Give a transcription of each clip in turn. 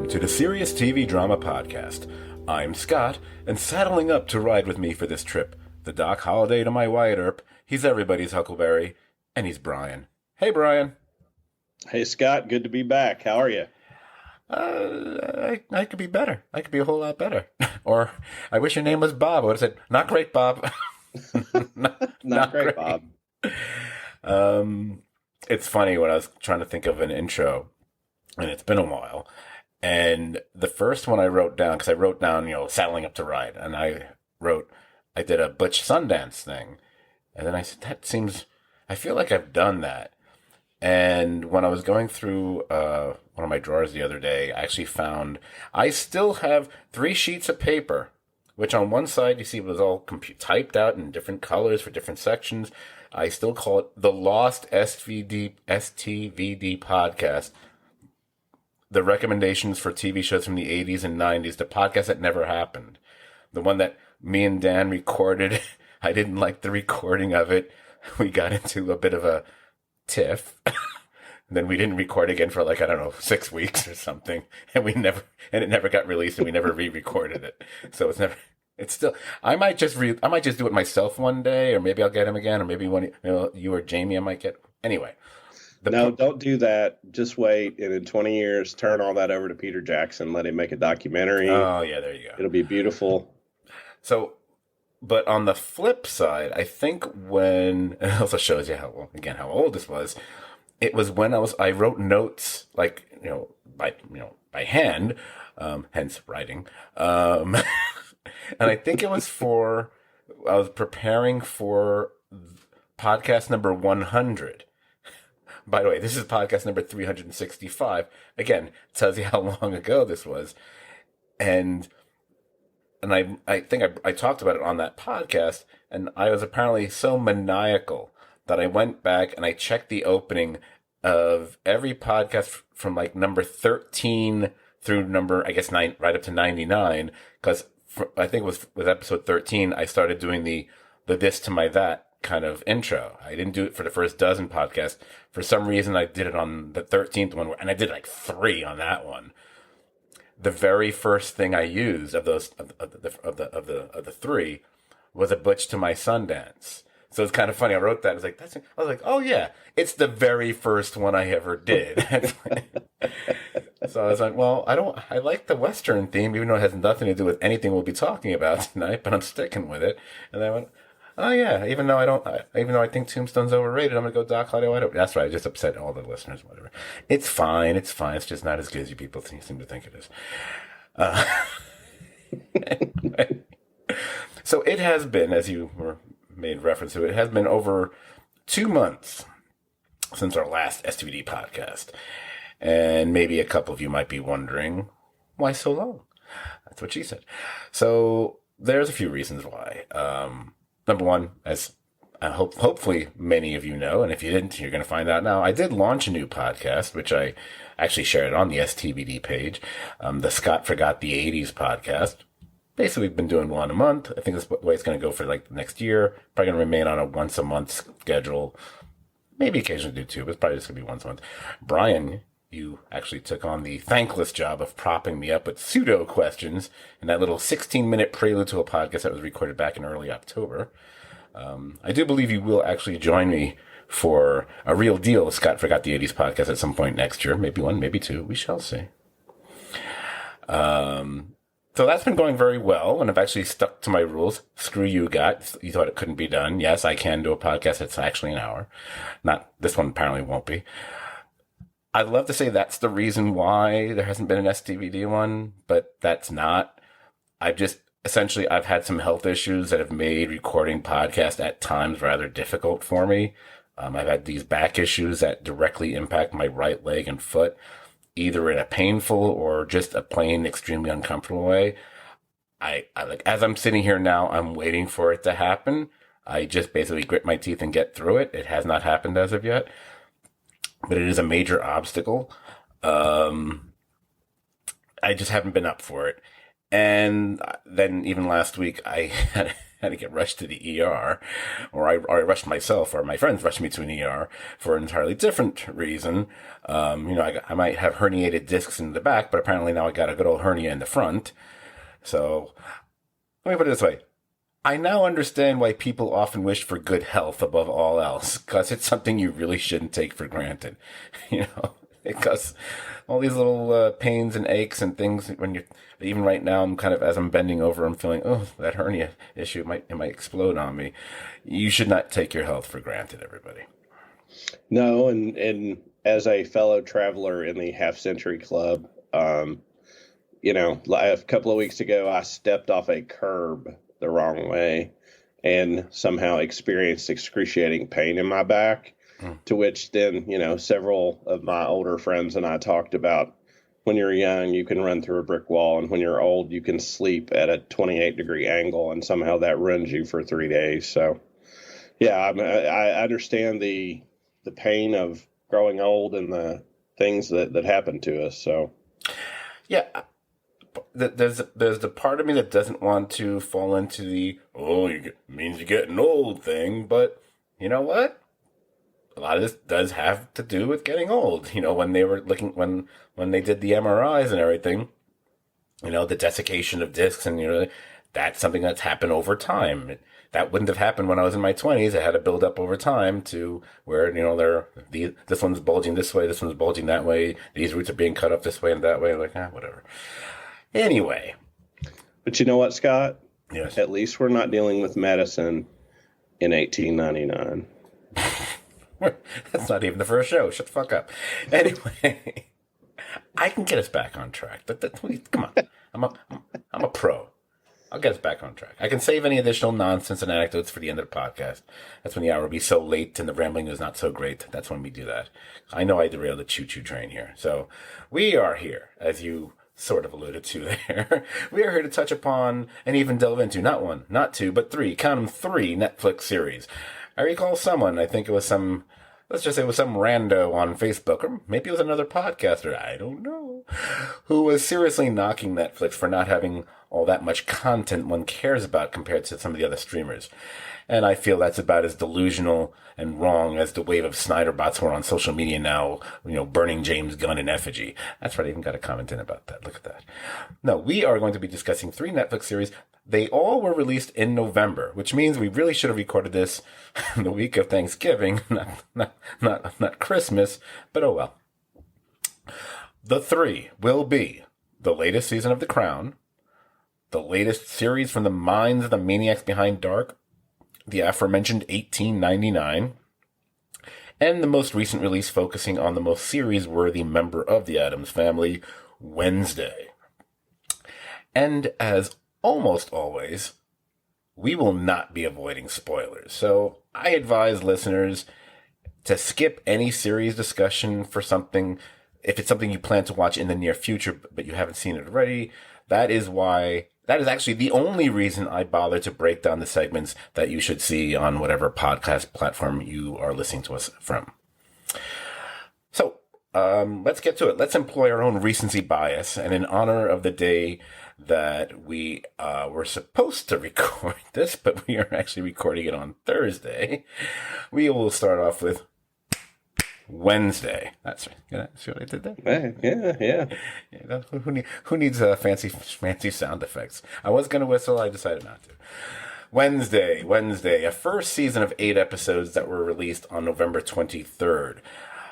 Welcome to the Serious TV Drama Podcast. I'm Scott, and saddling up to ride with me for this trip, the Doc Holliday to my Wyatt Earp, he's everybody's Huckleberry, and he's Brian. Hey, Brian. Hey, Scott. Good to be back. How are you? I could be better. I could be a whole lot better. Or, I wish your name was Bob. I would have said, not great, Bob. not great, Bob. It's funny when I was trying to think of an intro, and it's been a while. And the first one I wrote down, because I wrote down, saddling up to ride, and I did a Butch Sundance thing. And then I said, I feel like I've done that. And when I was going through one of my drawers the other day, I actually found I still have 3 sheets of paper, which on one side you see was all typed out in different colors for different sections. I still call it the Lost STVD podcast. The recommendations for TV shows from the 80s and 90s, the podcast that never happened. The one that me and Dan recorded. I didn't like the recording of it. We got into a bit of a tiff. Then we didn't record again for 6 weeks or something. And it never got released, and we never re-recorded it. So it's still, I might just do it myself one day, or maybe I'll get him again, or maybe you or Jamie I might get. Anyway. Don't do that. Just wait, and in 20 years, turn all that over to Peter Jackson. Let him make a documentary. Oh, yeah, there you go. It'll be beautiful. So, but on the flip side, I think it also shows you how old this was. It was when I wrote notes, by hand, hence writing. And I think it was I was preparing for podcast number 100. By the way, this is podcast number 365. Again, tells you how long ago this was. And I think I talked about it on that podcast, and I was apparently so maniacal that I went back and I checked the opening of every podcast from number 13 through number, I guess, 9, right up to 99, because I think it was with episode 13, I started doing the this to my that kind of intro. I didn't do it for the first dozen podcasts. For some reason, I did it on the 13th one, and I did 3 on that one. The very first thing I used of the 3 was a Butch to my Sundance. So it's kind of funny. I wrote that. I was like, oh yeah, it's the very first one I ever did. So I was like, well, I like the Western theme, even though it has nothing to do with anything we'll be talking about tonight, but I'm sticking with it. And then I went, oh yeah, even though I think Tombstone's overrated, I'm gonna go Doc Holliday. That's right. I just upset all the listeners. Whatever. It's fine. It's just not as good as you people seem to think it is. Anyway. So it has been, as you made reference to, it has been over 2 months since our last STVD podcast, and maybe a couple of you might be wondering why so long. That's what she said. So there's a few reasons why. Number one, as hopefully many of you know, and if you didn't, you're going to find out now, I did launch a new podcast, which I actually shared on the STVD page, the Scott Forgot the 80s podcast. Basically, we've been doing one a month. I think that's the way it's going to go for the next year. Probably going to remain on a once-a-month schedule. Maybe occasionally do 2, but it's probably just going to be once a month. Brian, you actually took on the thankless job of propping me up with pseudo questions in that little 16-minute prelude to a podcast that was recorded back in early October. I do believe you will actually join me for a real deal Scott Forgot the 80s podcast at some point next year. Maybe 1, maybe 2. We shall see. So that's been going very well, and I've actually stuck to my rules. Screw you, Got. You thought it couldn't be done. Yes, I can do a podcast that's actually an hour. Not this one apparently won't be. I'd love to say that's the reason why there hasn't been an STVD one, but that's not. I've had some health issues that have made recording podcasts at times rather difficult for me. I've had these back issues that directly impact my right leg and foot, either in a painful or just a plain extremely uncomfortable way. I as I'm sitting here now, I'm waiting for it to happen. I just basically grit my teeth and get through it. It has not happened as of yet, but it is a major obstacle. I just haven't been up for it. And then even last week, I had to get rushed to the ER, or I rushed myself, or my friends rushed me to an ER for an entirely different reason. I might have herniated discs in the back, but apparently now I got a good old hernia in the front. So let me put it this way. I now understand why people often wish for good health above all else, because it's something you really shouldn't take for granted. Because all these little pains and aches and things, even right now, I'm kind of, as I'm bending over, I'm feeling, oh, that hernia issue, it might explode on me. You should not take your health for granted, everybody. No, and as a fellow traveler in the Half Century Club, a couple of weeks ago, I stepped off a curb the wrong way and somehow experienced excruciating pain in my back, to which then, several of my older friends and I talked about, when you're young, you can run through a brick wall, and when you're old, you can sleep at a 28-degree angle, and somehow that runs you for 3 days. So, yeah, I understand the pain of growing old and the things that happen to us. So, yeah. There's the part of me that doesn't want to fall into the, means you're getting old thing, but you know what? A lot of this does have to do with getting old. When they were when they did the MRIs and everything, the desiccation of discs, and that's something that's happened over time. That wouldn't have happened when I was in my 20s. It had to build up over time to where, this one's bulging this way, this one's bulging that way, these roots are being cut up this way and that way, whatever. Anyway. But you know what, Scott? Yes. At least we're not dealing with medicine in 1899. That's not even the first show. Shut the fuck up. Anyway, I can get us back on track. Come on. I'm a pro. I'll get us back on track. I can save any additional nonsense and anecdotes for the end of the podcast. That's when the hour will be so late and the rambling is not so great. That's when we do that. I know I derailed the choo-choo train here. So we are here, as you sort of alluded to there. We are here to touch upon and even delve into not one, not two, but three, count them, 3 Netflix series. I recall someone, I think it was let's just say it was some rando on Facebook, or maybe it was another podcaster, I don't know, who was seriously knocking Netflix for not having all that much content one cares about compared to some of the other streamers. And I feel that's about as delusional and wrong as the wave of Snyderbots who are on social media now, burning James Gunn in effigy. That's right, I even got a comment in about that. Look at that. No, we are going to be discussing 3 Netflix series. They all were released in November, which means we really should have recorded this the week of Thanksgiving, not Christmas, but oh well. The 3 will be the latest season of The Crown, the latest series from the minds of the maniacs behind Dark, the aforementioned 1899, and the most recent release focusing on the most series-worthy member of the Addams family, Wednesday. And as almost always, we will not be avoiding spoilers. So I advise listeners to skip any series discussion for something, if it's something you plan to watch in the near future, but you haven't seen it already. That is actually the only reason I bother to break down the segments that you should see on whatever podcast platform you are listening to us from. So, let's get to it. Let's employ our own recency bias, and in honor of the day that we were supposed to record this, but we are actually recording it on Thursday, we will start off with Wednesday. That's right. Yeah, see what I did there? Yeah. Who needs fancy sound effects? I was going to whistle. I decided not to. Wednesday, a first season of 8 episodes that were released on November 23rd.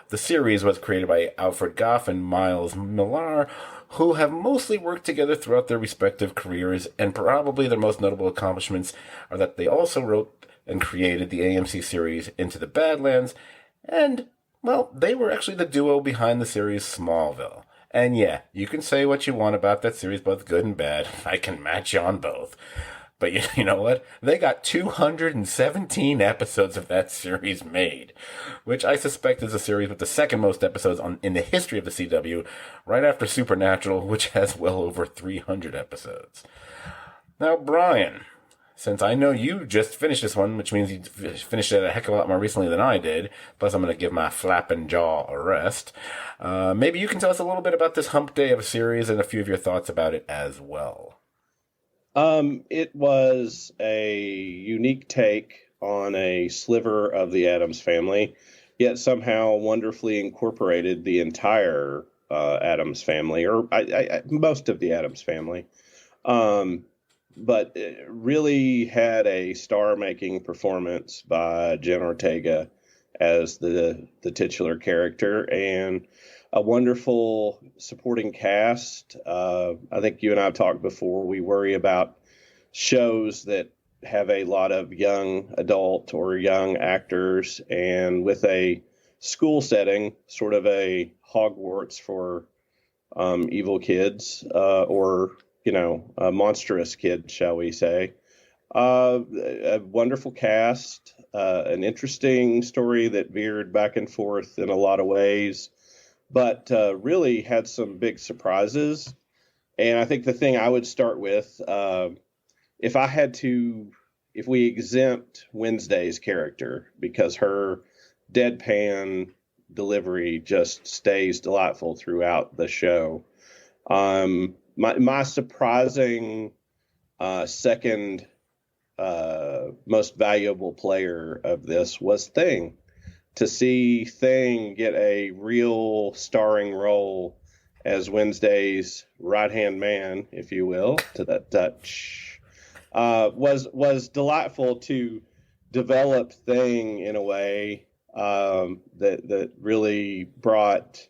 The series was created by Alfred Goff and Miles Millar, who have mostly worked together throughout their respective careers, and probably their most notable accomplishments are that they also wrote and created the AMC series Into the Badlands, and well, they were actually the duo behind the series Smallville. And yeah, you can say what you want about that series, both good and bad. I can match you on both. But you know what? They got 217 episodes of that series made, which I suspect is a series with the second most episodes in the history of the CW, right after Supernatural, which has well over 300 episodes. Now, Brian, since I know you just finished this one, which means you finished it a heck of a lot more recently than I did, plus I'm going to give my flapping jaw a rest, maybe you can tell us a little bit about this hump day of a series and a few of your thoughts about it as well. It was a unique take on a sliver of the Addams family, yet somehow wonderfully incorporated the entire Addams family, or most of the Addams family. Um, but it really had a star-making performance by Jen Ortega as the titular character, and a wonderful supporting cast. I think you and I have talked before. We worry about shows that have a lot of young adult or young actors, and with a school setting, sort of a Hogwarts for evil kids, or monstrous kids, shall we say. A wonderful cast, an interesting story that veered back and forth in a lot of ways, but really had some big surprises. And I think the thing I would start with, if I had to, if we exempt Wednesday's character, because her deadpan delivery just stays delightful throughout the show. My surprising second most valuable player of this was Thing. To see Thing get a real starring role as Wednesday's right hand man, if you will, to that Dutch, was delightful to develop Thing in a way that really brought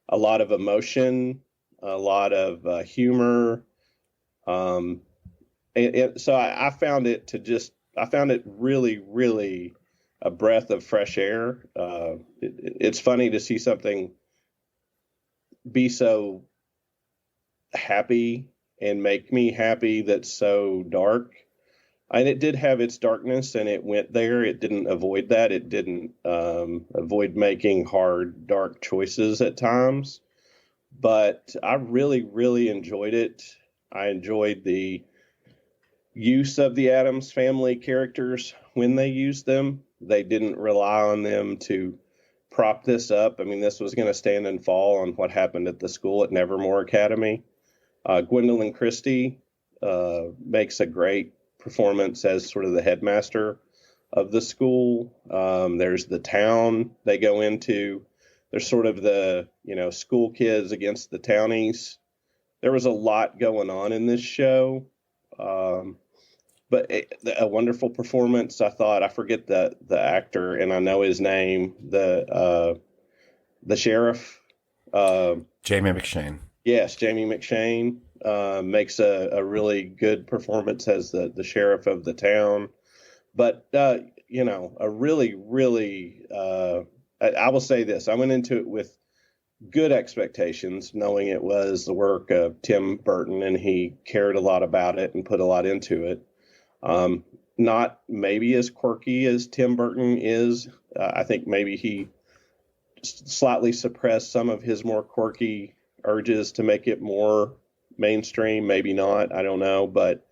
a lot of emotion, a lot of humor. So I found it I found it really, really a breath of fresh air. It's funny to see something be so happy and make me happy that's so dark. And it did have its darkness, and it went there. It didn't avoid that. It didn't avoid making hard, dark choices at times. But I really, really enjoyed it. I enjoyed the use of the Addams family characters when they used them. They didn't rely on them to prop this up. I mean, this was going to stand and fall on what happened at the school at Nevermore Academy. Gwendolyn Christie makes a great performance as sort of the headmaster of the school. There's the town they go into. There's sort of the, school kids against the townies. There was a lot going on in this show. But a wonderful performance. I thought, I forget the actor, and I know his name, the sheriff. Jamie McShane. Yes, Jamie McShane makes a really good performance as the sheriff of the town. But, a really, really, I will say this. I went into it with good expectations, knowing it was the work of Tim Burton, and he cared a lot about it and put a lot into it. Not maybe as quirky as Tim Burton is. I think maybe he slightly suppressed some of his more quirky urges to make it more mainstream. Maybe not. I don't know. But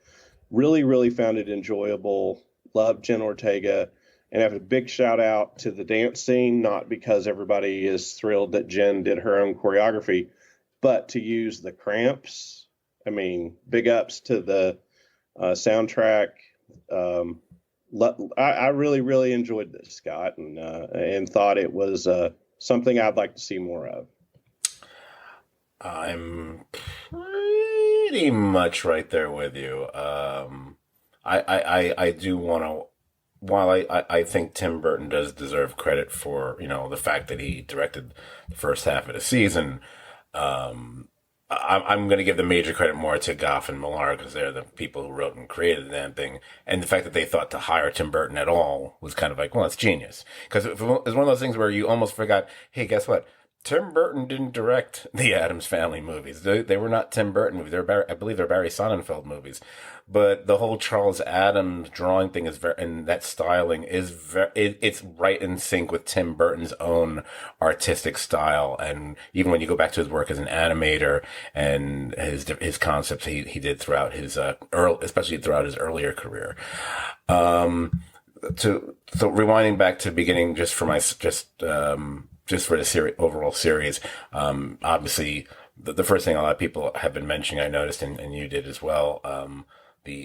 really, really found it enjoyable. Loved Jen Ortega. And have a big shout out to the dance scene, not because everybody is thrilled that Jen did her own choreography, but to use the Cramps. I mean, big ups to the soundtrack. I really, really enjoyed this, Scott, and thought it was something I'd like to see more of. I'm pretty much right there with you. I do want to. While I think Tim Burton does deserve credit for, the fact that he directed the first half of the season, I'm going to give the major credit more to Goff and Millar, because they're the people who wrote and created the damn thing. And the fact that they thought to hire Tim Burton at all was kind of like, well, it's genius. Because it's one of those things where you almost forgot, hey, guess what? Tim Burton didn't direct the Addams Family movies. They were not Tim Burton movies. I believe they're Barry Sonnenfeld movies. But the whole Charles Addams drawing thing is and that styling is it's right in sync with Tim Burton's own artistic style. And even when you go back to his work as an animator and his concepts he did throughout his especially throughout his earlier career. So rewinding back to the beginning, just for the overall series, obviously the first thing a lot of people have been mentioning, I noticed, and you did as well,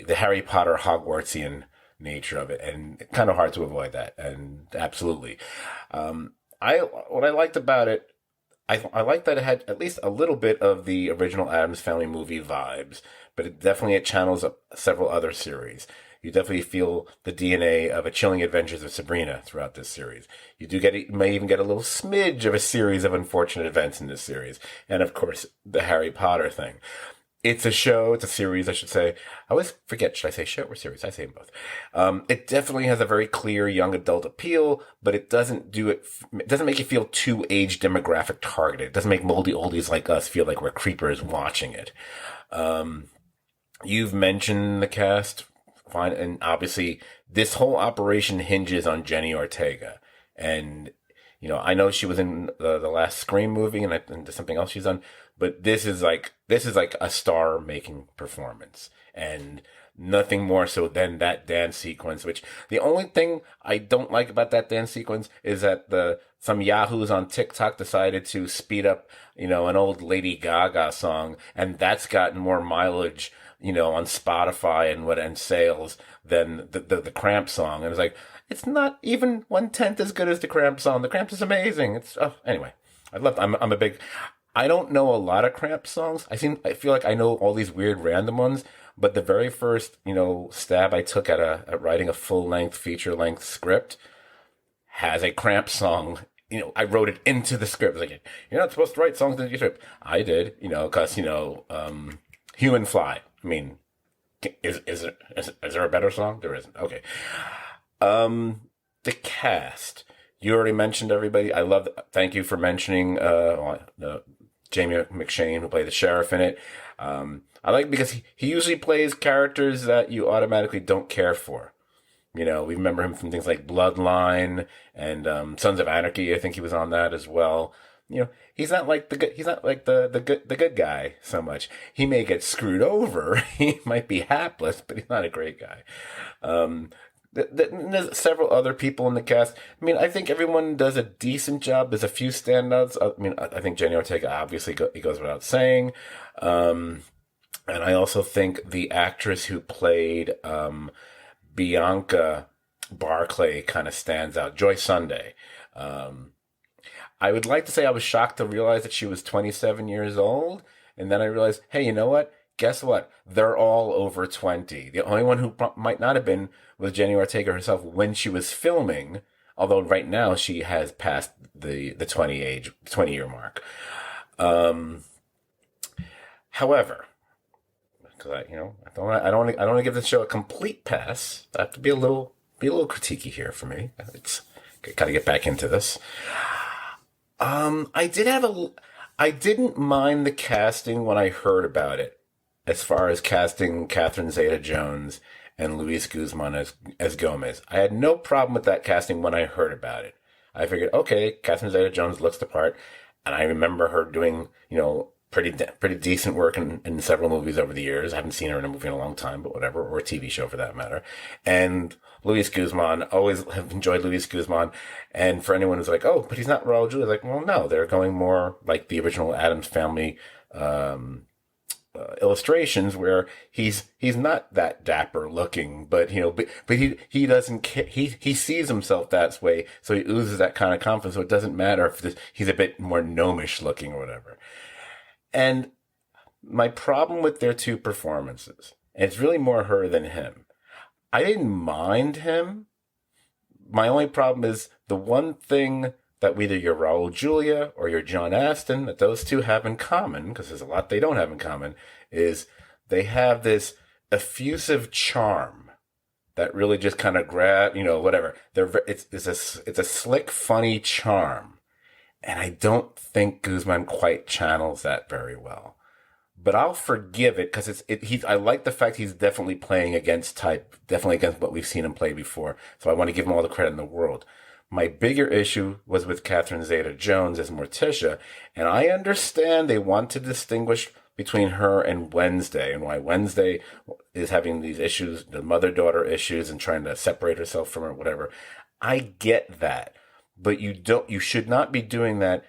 the Harry Potter Hogwartsian nature of it, and kind of hard to avoid that. And absolutely, I what I liked about it, I like that it had at least a little bit of the original Addams Family movie vibes, but it channels up several other series. You definitely feel the DNA of a Chilling Adventures of Sabrina throughout this series. You may even get a little smidge of a series of unfortunate events in this series, and of course the Harry Potter thing. It's a series, I should say. I always forget, should I say show or series? I say both. It definitely has a very clear young adult appeal, but it doesn't make you feel too age demographic targeted. It doesn't make moldy oldies like us feel like we're creepers watching it. You've mentioned the cast, fine, and obviously this whole operation hinges on Jenny Ortega. And, I know she was in the last Scream movie and there's something else she's done, but this is like a star making performance, and nothing more so than that dance sequence, which the only thing I don't like about that dance sequence is that some yahoos on TikTok decided to speed up, an old Lady Gaga song, and that's gotten more mileage, on Spotify and sales than the Cramp song. And it's like, it's not even 1/10 as good as the Cramp song. The Cramp is amazing. Anyway, I don't know a lot of Cramp songs. I feel like I know all these weird random ones, but the very first, stab I took at writing a full-length, feature-length script has a Cramp song. I wrote it into the script. Like, you're not supposed to write songs into your script. I did, because, Human Fly. I mean, is there a better song? There isn't. Okay. The cast. You already mentioned everybody. Thank you for mentioning, Jamie McShane, who played the sheriff in it. I like because he usually plays characters that you automatically don't care for. We remember him from things like Bloodline and Sons of Anarchy. I think he was on that as well. He's not like the good guy so much. He may get screwed over. He might be hapless, but he's not a great guy. There's several other people in the cast. I mean, I think everyone does a decent job. There's a few standouts. I mean, I think Jenny Ortega obviously it goes without saying. And I also think the actress who played Bianca Barclay kind of stands out. Joy Sunday. I would like to say I was shocked to realize that she was 27 years old. And then I realized, hey, you know what? Guess what? They're all over 20. The only one who might not have been was Jenny Ortega herself when she was filming. Although right now she has passed the 20 year mark. However, because I don't want to give this show a complete pass. I have to be a little critiquey here for me. It's gotta get back into this. I didn't mind the casting when I heard about it, as far as casting Catherine Zeta-Jones and Luis Guzman as Gomez. I had no problem with that casting when I heard about it. I figured, okay, Catherine Zeta-Jones looks the part, and I remember her doing, pretty decent work in several movies over the years. I haven't seen her in a movie in a long time, but whatever, or a TV show for that matter. And Luis Guzman, always have enjoyed Luis Guzman. And for anyone who's like, oh, but he's not Raul Julia, like, well, no, they're going more like the original Addams Family illustrations, where he's not that dapper looking, but he doesn't care. He sees himself that way, so he oozes that kind of confidence. So it doesn't matter if he's a bit more gnomish looking or whatever. And my problem with their two performances, and it's really more her than him. I didn't mind him. My only problem is the one thing that either you're Raul Julia or you're John Aston, that those two have in common, because there's a lot they don't have in common, is they have this effusive charm that really just kind of whatever. It's a slick, funny charm. And I don't think Guzman quite channels that very well. But I'll forgive it because I like the fact he's definitely playing against type, definitely against what we've seen him play before. So I want to give him all the credit in the world. My bigger issue was with Catherine Zeta-Jones as Morticia, and I understand they want to distinguish between her and Wednesday, and why Wednesday is having these issues, the mother-daughter issues, and trying to separate herself from her, whatever. I get that, but you should not be doing that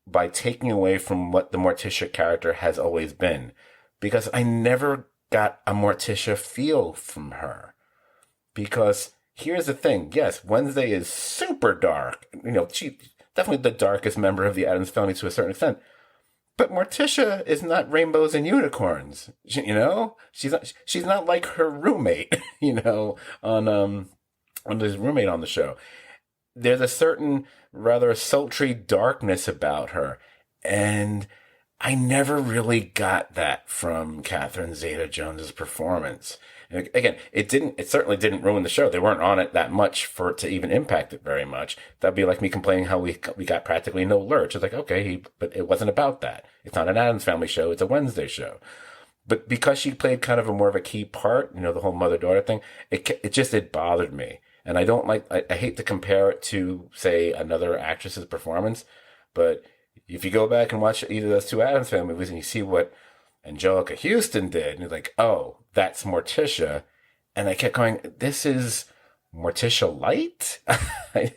by taking away from what the Morticia character has always been, because I never got a Morticia feel from her. Because here's the thing. Yes, Wednesday is super dark. She definitely the darkest member of the Addams family to a certain extent. But Morticia is not rainbows and unicorns. She's not like her roommate. On his roommate on the show. There's a certain rather sultry darkness about her, and I never really got that from Catherine Zeta-Jones's performance. And again, it certainly didn't ruin the show. They weren't on it that much for it to even impact it very much. That'd be like me complaining how we got practically no Lurch. It's like, okay, but it wasn't about that. It's not an Addams Family show. It's a Wednesday show. But because she played kind of a more of a key part, the whole mother-daughter thing, it bothered me. And I hate to compare it to, say, another actress's performance, but if you go back and watch either of those two Addams Family movies and you see what Angelica Houston did, and you're like, oh, that's Morticia. And I kept going, this is Morticia Light? There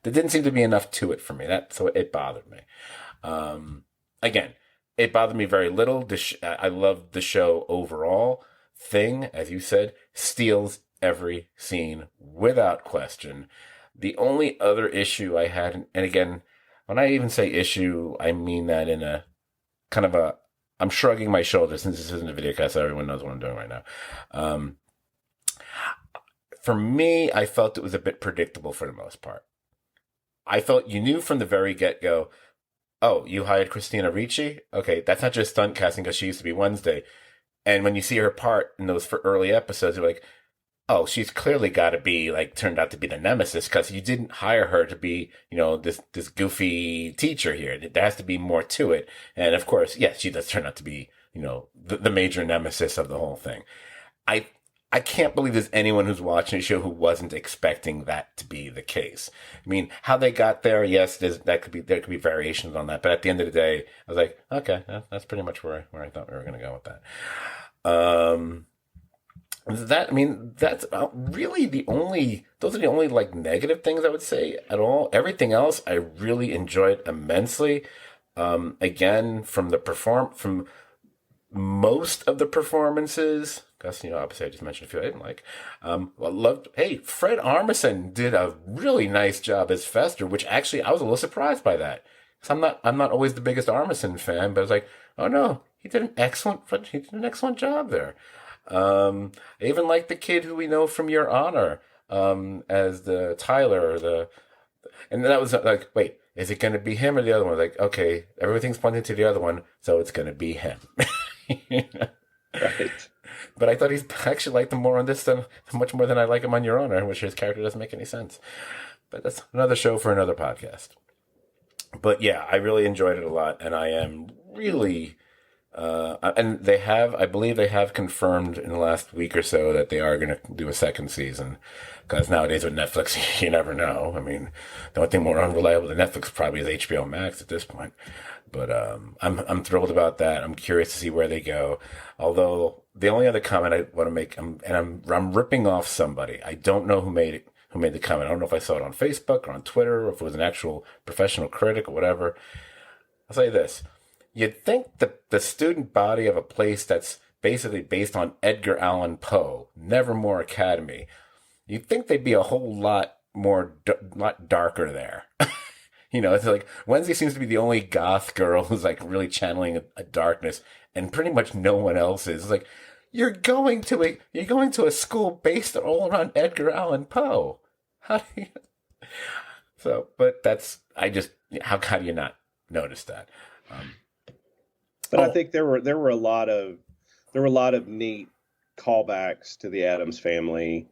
didn't seem to be enough to it for me. So it bothered me. Again, it bothered me very little. I loved the show overall. Thing, as you said, steals every scene without question. The only other issue I had, and again, when I even say issue, I mean that in a kind of I'm shrugging my shoulders since this isn't a video cast, so everyone knows what I'm doing right now. For me, I felt it was a bit predictable for the most part. I felt you knew from the very get-go, oh, you hired Christina Ricci? Okay, that's not just stunt casting because she used to be Wednesday. And when you see her part in those early episodes, you're like, oh, she's clearly got to be turned out to be the nemesis because you didn't hire her to be, this goofy teacher here. There has to be more to it. And of course, yes, she does turn out to be, the major nemesis of the whole thing. I can't believe there's anyone who's watching the show who wasn't expecting that to be the case. I mean, how they got there, yes, there could be variations on that. But at the end of the day, I was like, okay, that's pretty much where I thought we were going to go with that. That's really those are the only negative things I would say at all. Everything else I really enjoyed immensely. Again, from most of the performances, because, obviously I just mentioned a few I didn't like. Fred Armisen did a really nice job as Fester, which actually I was a little surprised by that. Because I'm not always the biggest Armisen fan, but I was like, oh no, he did an excellent job there. I even like the kid who we know from Your Honor, as the Tyler, and that was like, wait, is it going to be him or the other one? Like, okay, everything's pointing to the other one, so it's going to be him. Right. But I thought I actually liked him more on this than much more than I like him on Your Honor, which his character doesn't make any sense. But that's another show for another podcast. But yeah, I really enjoyed it a lot, and I am really. And I believe they have confirmed in the last week or so that they are going to do a second season. Because nowadays with Netflix, you never know. I mean, the only thing more unreliable than Netflix probably is HBO Max at this point. But I'm thrilled about that. I'm curious to see where they go. Although the only other comment I want to make, I'm ripping off somebody. I don't know who made the comment. I don't know if I saw it on Facebook or on Twitter or if it was an actual professional critic or whatever. I'll say this. You'd think the student body of a place that's basically based on Edgar Allan Poe, Nevermore Academy, you'd think they'd be a whole lot lot darker there. It's like Wednesday seems to be the only goth girl who's really channeling a darkness, and pretty much no one else is. It's like you're going to a school based all around Edgar Allan Poe. How do you? So, but how do you not notice that? But I think there were a lot of neat callbacks to the Addams Family.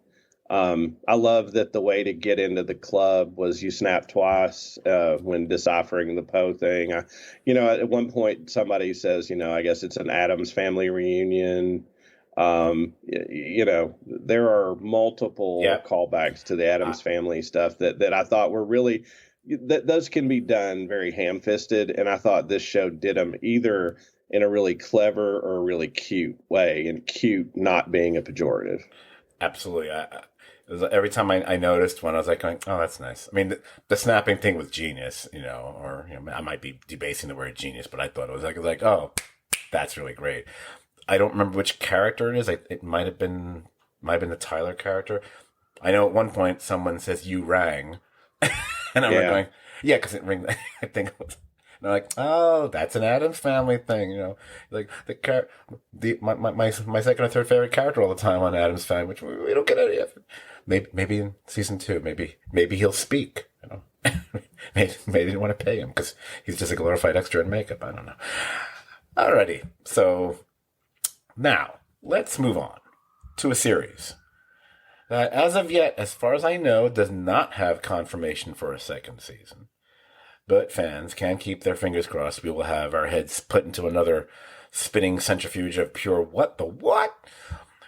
I love that the way to get into the club was you snap twice when deciphering the Poe thing. At one point somebody says, I guess it's an Addams Family reunion. There are multiple callbacks to the Addams Family stuff that I thought were really. Those can be done very ham-fisted, and I thought this show did them either in a really clever or a really cute way, and cute not being a pejorative. Absolutely. Every time I noticed one, I was going, oh, that's nice. I mean, the snapping thing was genius, I might be debasing the word genius, but I thought it was like, oh, that's really great. I don't remember which character it is. It might have been the Tyler character. I know at one point someone says "you rang," and I'm Yeah. going, "Yeah," because it rings. I think it was. And they're like, "Oh, that's an Addams Family thing," Like my second or third favorite character all the time on Addams Family, which we don't get any of. Maybe in season 2, maybe he'll speak. Maybe they didn't want to pay him because he's just a glorified extra in makeup. I don't know. Alrighty, so now let's move on to a series that, as of yet, as far as I know, does not have confirmation for a second season. But fans can keep their fingers crossed. We will have our heads put into another spinning centrifuge of pure what the what,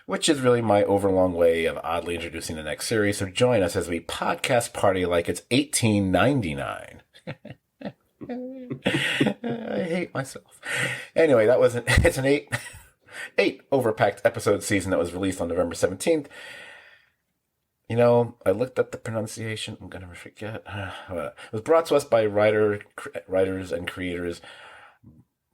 which is really my overlong way of oddly introducing the next series. So join us as we podcast party like it's 1899. I hate myself. Anyway, it's an eight overpacked episode season that was released on November 17th. I looked up the pronunciation. I'm going to forget. It was brought to us by writers and creators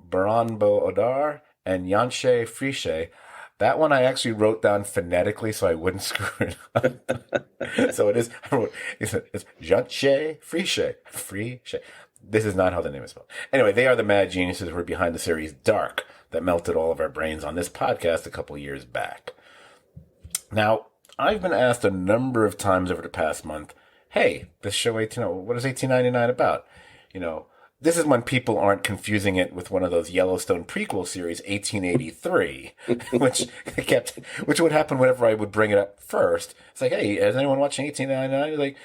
Baranbo Odar and Yanshe Friche. That one I actually wrote down phonetically so I wouldn't screw it up. So it is, it's Yanshe Friche. This is not how the name is spelled. Anyway, they are the mad geniuses who are behind the series Dark that melted all of our brains on this podcast a couple years back. Now, I've been asked a number of times over the past month, hey, this show what is 1899 about? This is when people aren't confusing it with one of those Yellowstone prequel series, 1883, which would happen whenever I would bring it up first. It's like, hey, is anyone watching 1899? You're like,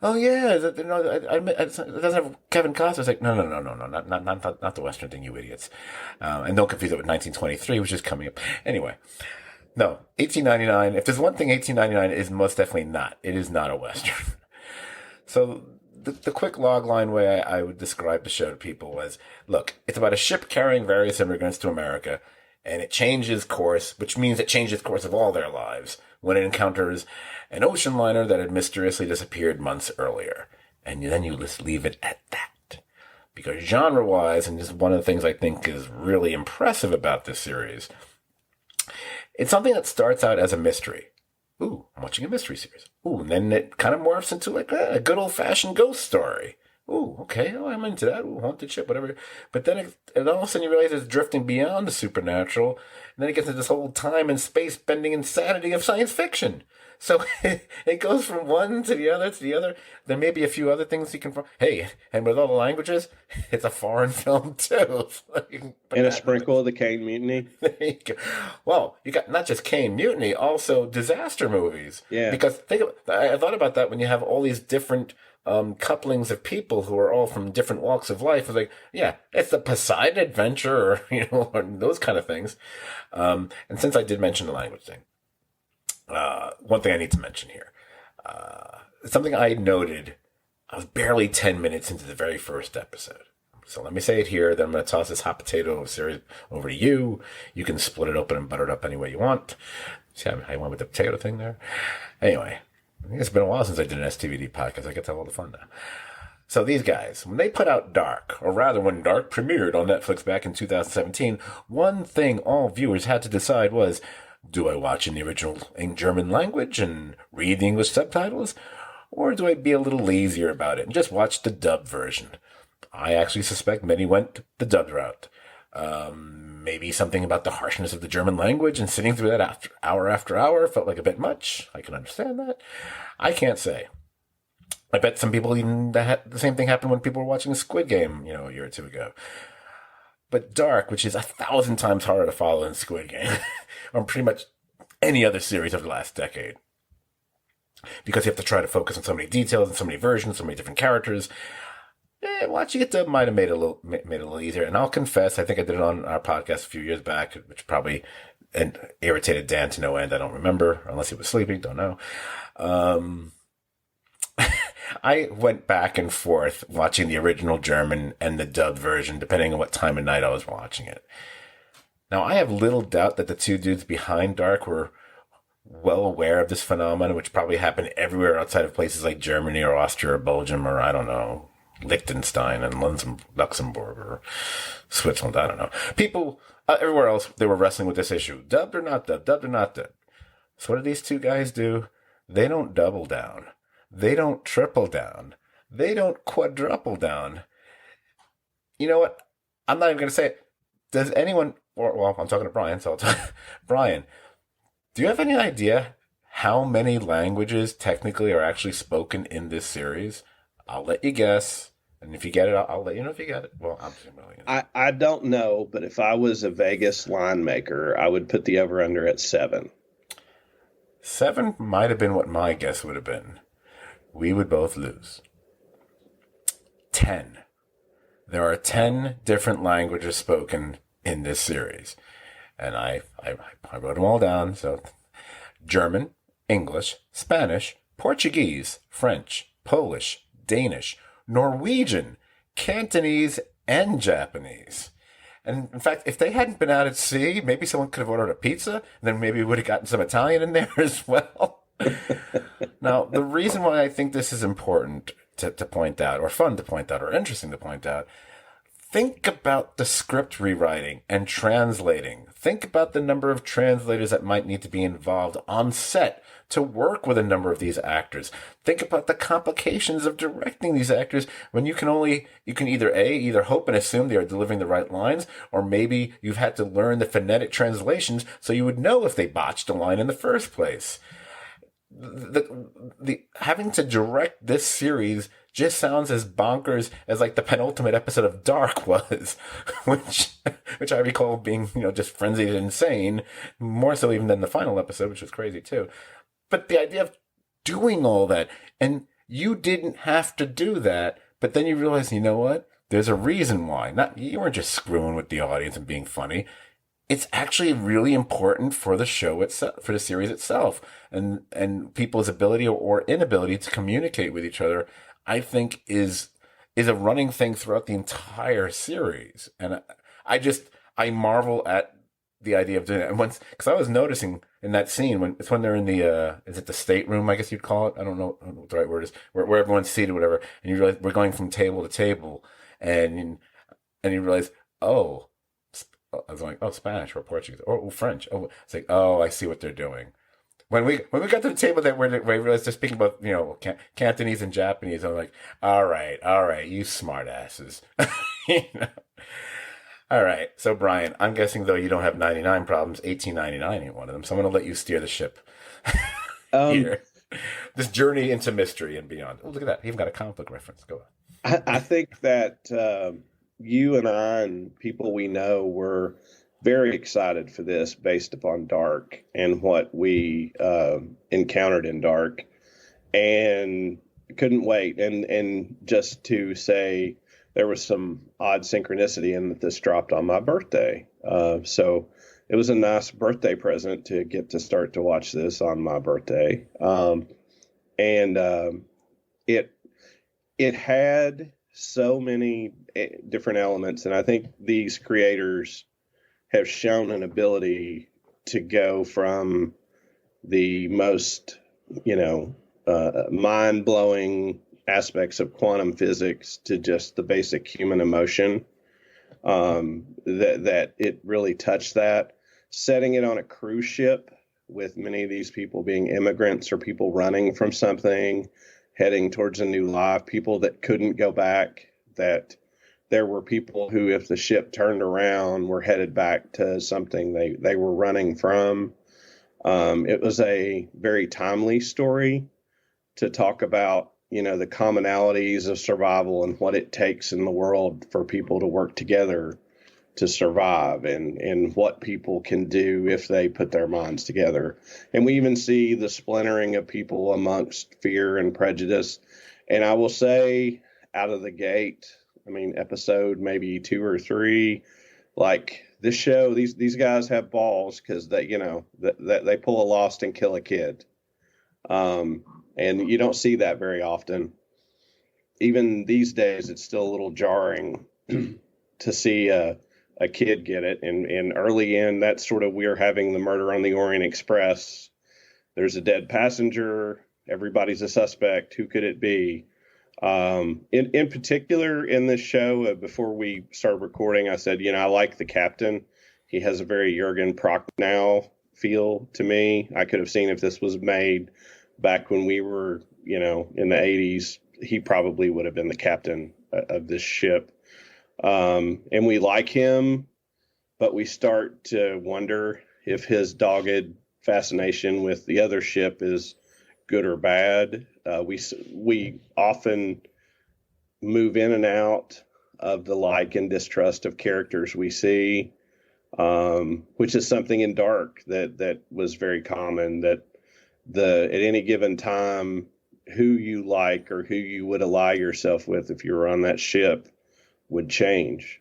oh yeah, it doesn't have Kevin Costner. It's like, no, not the Western thing, you idiots. And don't confuse it with 1923, which is coming up. Anyway. No, 1899, if there's one thing 1899 is most definitely not, it is not a Western. So the quick logline way I would describe the show to people was, look, it's about a ship carrying various immigrants to America, and it changes course, which means it changes course of all their lives when it encounters an ocean liner that had mysteriously disappeared months earlier. And then you just leave it at that. Because genre-wise, and this is one of the things I think is really impressive about this series, it's something that starts out as a mystery. Ooh, I'm watching a mystery series. Ooh, and then it kind of morphs into like a good old-fashioned ghost story. Ooh, okay, I'm into that. Ooh, haunted ship, whatever. But then all of a sudden you realize it's drifting beyond the supernatural, and then it gets into this whole time and space-bending insanity of science fiction. So it goes from one to the other to the other. There may be a few other things you can... Hey, and with all the languages, it's a foreign film too. And a sprinkle of the Kane Mutiny. There you go. Well, you got not just Kane Mutiny, also disaster movies. Yeah. Because I thought about that when you have all these different couplings of people who are all from different walks of life. It's like, yeah, it's the Poseidon Adventure, or those kind of things. And since I did mention the language thing, one thing I need to mention here, something I noted, I was barely 10 minutes into the very first episode. So let me say it here, then I'm going to toss this hot potato series over to you. You can split it open and butter it up any way you want. See how I went with the potato thing there? Anyway, I think it's been a while since I did an STVD podcast. I get to have all the fun now. So these guys, when they put out Dark, or rather when Dark premiered on Netflix back in 2017, one thing all viewers had to decide was, do I watch in the original in German language and read the English subtitles? Or do I be a little lazier about it and just watch the dubbed version? I actually suspect many went the dubbed route. Maybe something about the harshness of the German language and sitting through that hour after hour felt like a bit much. I can understand that. I can't say. I bet some people even the same thing happened when people were watching Squid Game, a year or two ago. But Dark, which is 1,000 times harder to follow than Squid Game, or pretty much any other series of the last decade, because you have to try to focus on so many details and so many versions, so many different characters. Watching it might have made it a little easier. And I'll confess, I think I did it on our podcast a few years back, which probably irritated Dan to no end. I don't remember, unless he was sleeping. Don't know. I went back and forth watching the original German and the dubbed version, depending on what time of night I was watching it. Now, I have little doubt that the two dudes behind Dark were well aware of this phenomenon, which probably happened everywhere outside of places like Germany or Austria or Belgium or, I don't know, Liechtenstein and Luxembourg or Switzerland. I don't know. People Everywhere else, they were wrestling with this issue. Dubbed or not dubbed, dubbed or not dubbed. So what do these two guys do? They don't double down. They don't triple down. They don't quadruple down. You know what? I'm not even going to say it. Does anyone, well, I'm talking to Brian, so I'll talk. Brian, do you have any idea how many languages technically are actually spoken in this series? I'll let you guess. And if you get it, I'll let you know if you get it. Well, I'm really I don't know, but if I was a Vegas line maker, I would put the over under at 7. 7 might have been what my guess would have been. We would both lose. 10. There are 10 different languages spoken in this series. And I wrote them all down. So German, English, Spanish, Portuguese, French, Polish, Danish, Norwegian, Cantonese, and Japanese. And in fact, if they hadn't been out at sea, maybe someone could have ordered a pizza, then maybe we would have gotten some Italian in there as well. Now, the reason why I think this is important to point out, or fun to point out, or interesting to point out, think about the script rewriting and translating. Think about the number of translators that might need to be involved on set to work with a number of these actors. Think about the complications of directing these actors when you can either hope and assume they are delivering the right lines, or maybe you've had to learn the phonetic translations so you would know if they botched a line in the first place. The having to direct this series just sounds as bonkers as like the penultimate episode of Dark was, which I recall being, just frenzied and insane, more so even than the final episode, which was crazy too. But the idea of doing all that, and you didn't have to do that, but then you realize, you know what? There's a reason why. You weren't just screwing with the audience and being funny. It's actually really important for the show itself, for the series itself, and people's ability or inability to communicate with each other, I think is a running thing throughout the entire series. And I marvel at the idea of doing it. And because I was noticing in that scene when they're in the is it the stateroom, I guess you'd call it? I don't know what the right word is, where everyone's seated, whatever, and you realize we're going from table to table, and you realize, oh, I was like, oh, Spanish or Portuguese or French. Oh, it's like, oh, I see what they're doing. When we got to the table that where we realized they're speaking about Cantonese and Japanese, I'm like, all right, you smart asses. you know? All right, so Brian, I'm guessing though you don't have 99 problems, 1899 ain't one of them. So I'm gonna let you steer the ship here. This journey into mystery and beyond. Oh, look at that! He even got a comic book reference. Go on. I think that you and I and people we know were very excited for this based upon Dark and what we encountered in Dark, and couldn't wait. And just to say, there was some odd synchronicity in that this dropped on my birthday. So it was a nice birthday present to get to start to watch this on my birthday. It had so many different elements. And I think these creators have shown an ability to go from the most, mind-blowing aspects of quantum physics to just the basic human emotion, that it really touched that. Setting it on a cruise ship with many of these people being immigrants or people running from something, heading towards a new life, people that couldn't go back, that there were people who, if the ship turned around, were headed back to something they were running from. It was a very timely story to talk about, the commonalities of survival and what it takes in the world for people to work together to survive, and what people can do if they put their minds together. And we even see the splintering of people amongst fear and prejudice. And I will say, out of the gate, episode maybe 2 or 3, like this show, these guys have balls, because they pull a Lost and kill a kid. And you don't see that very often. Even these days, it's still a little jarring to see a kid get it. And early in, that's sort of, we're having the Murder on the Orient Express. There's a dead passenger. Everybody's a suspect. Who could it be? In particular, in this show, before we started recording, I said, I like the captain. He has a very Jurgen Prochnow feel to me. I could have seen if this was made back when we were, in the 80s, he probably would have been the captain of this ship. And we like him, but we start to wonder if his dogged fascination with the other ship is good or bad. We often move in and out of the like and distrust of characters we see, which is something in Dark that was very common, that at any given time, who you like or who you would ally yourself with if you were on that ship would change,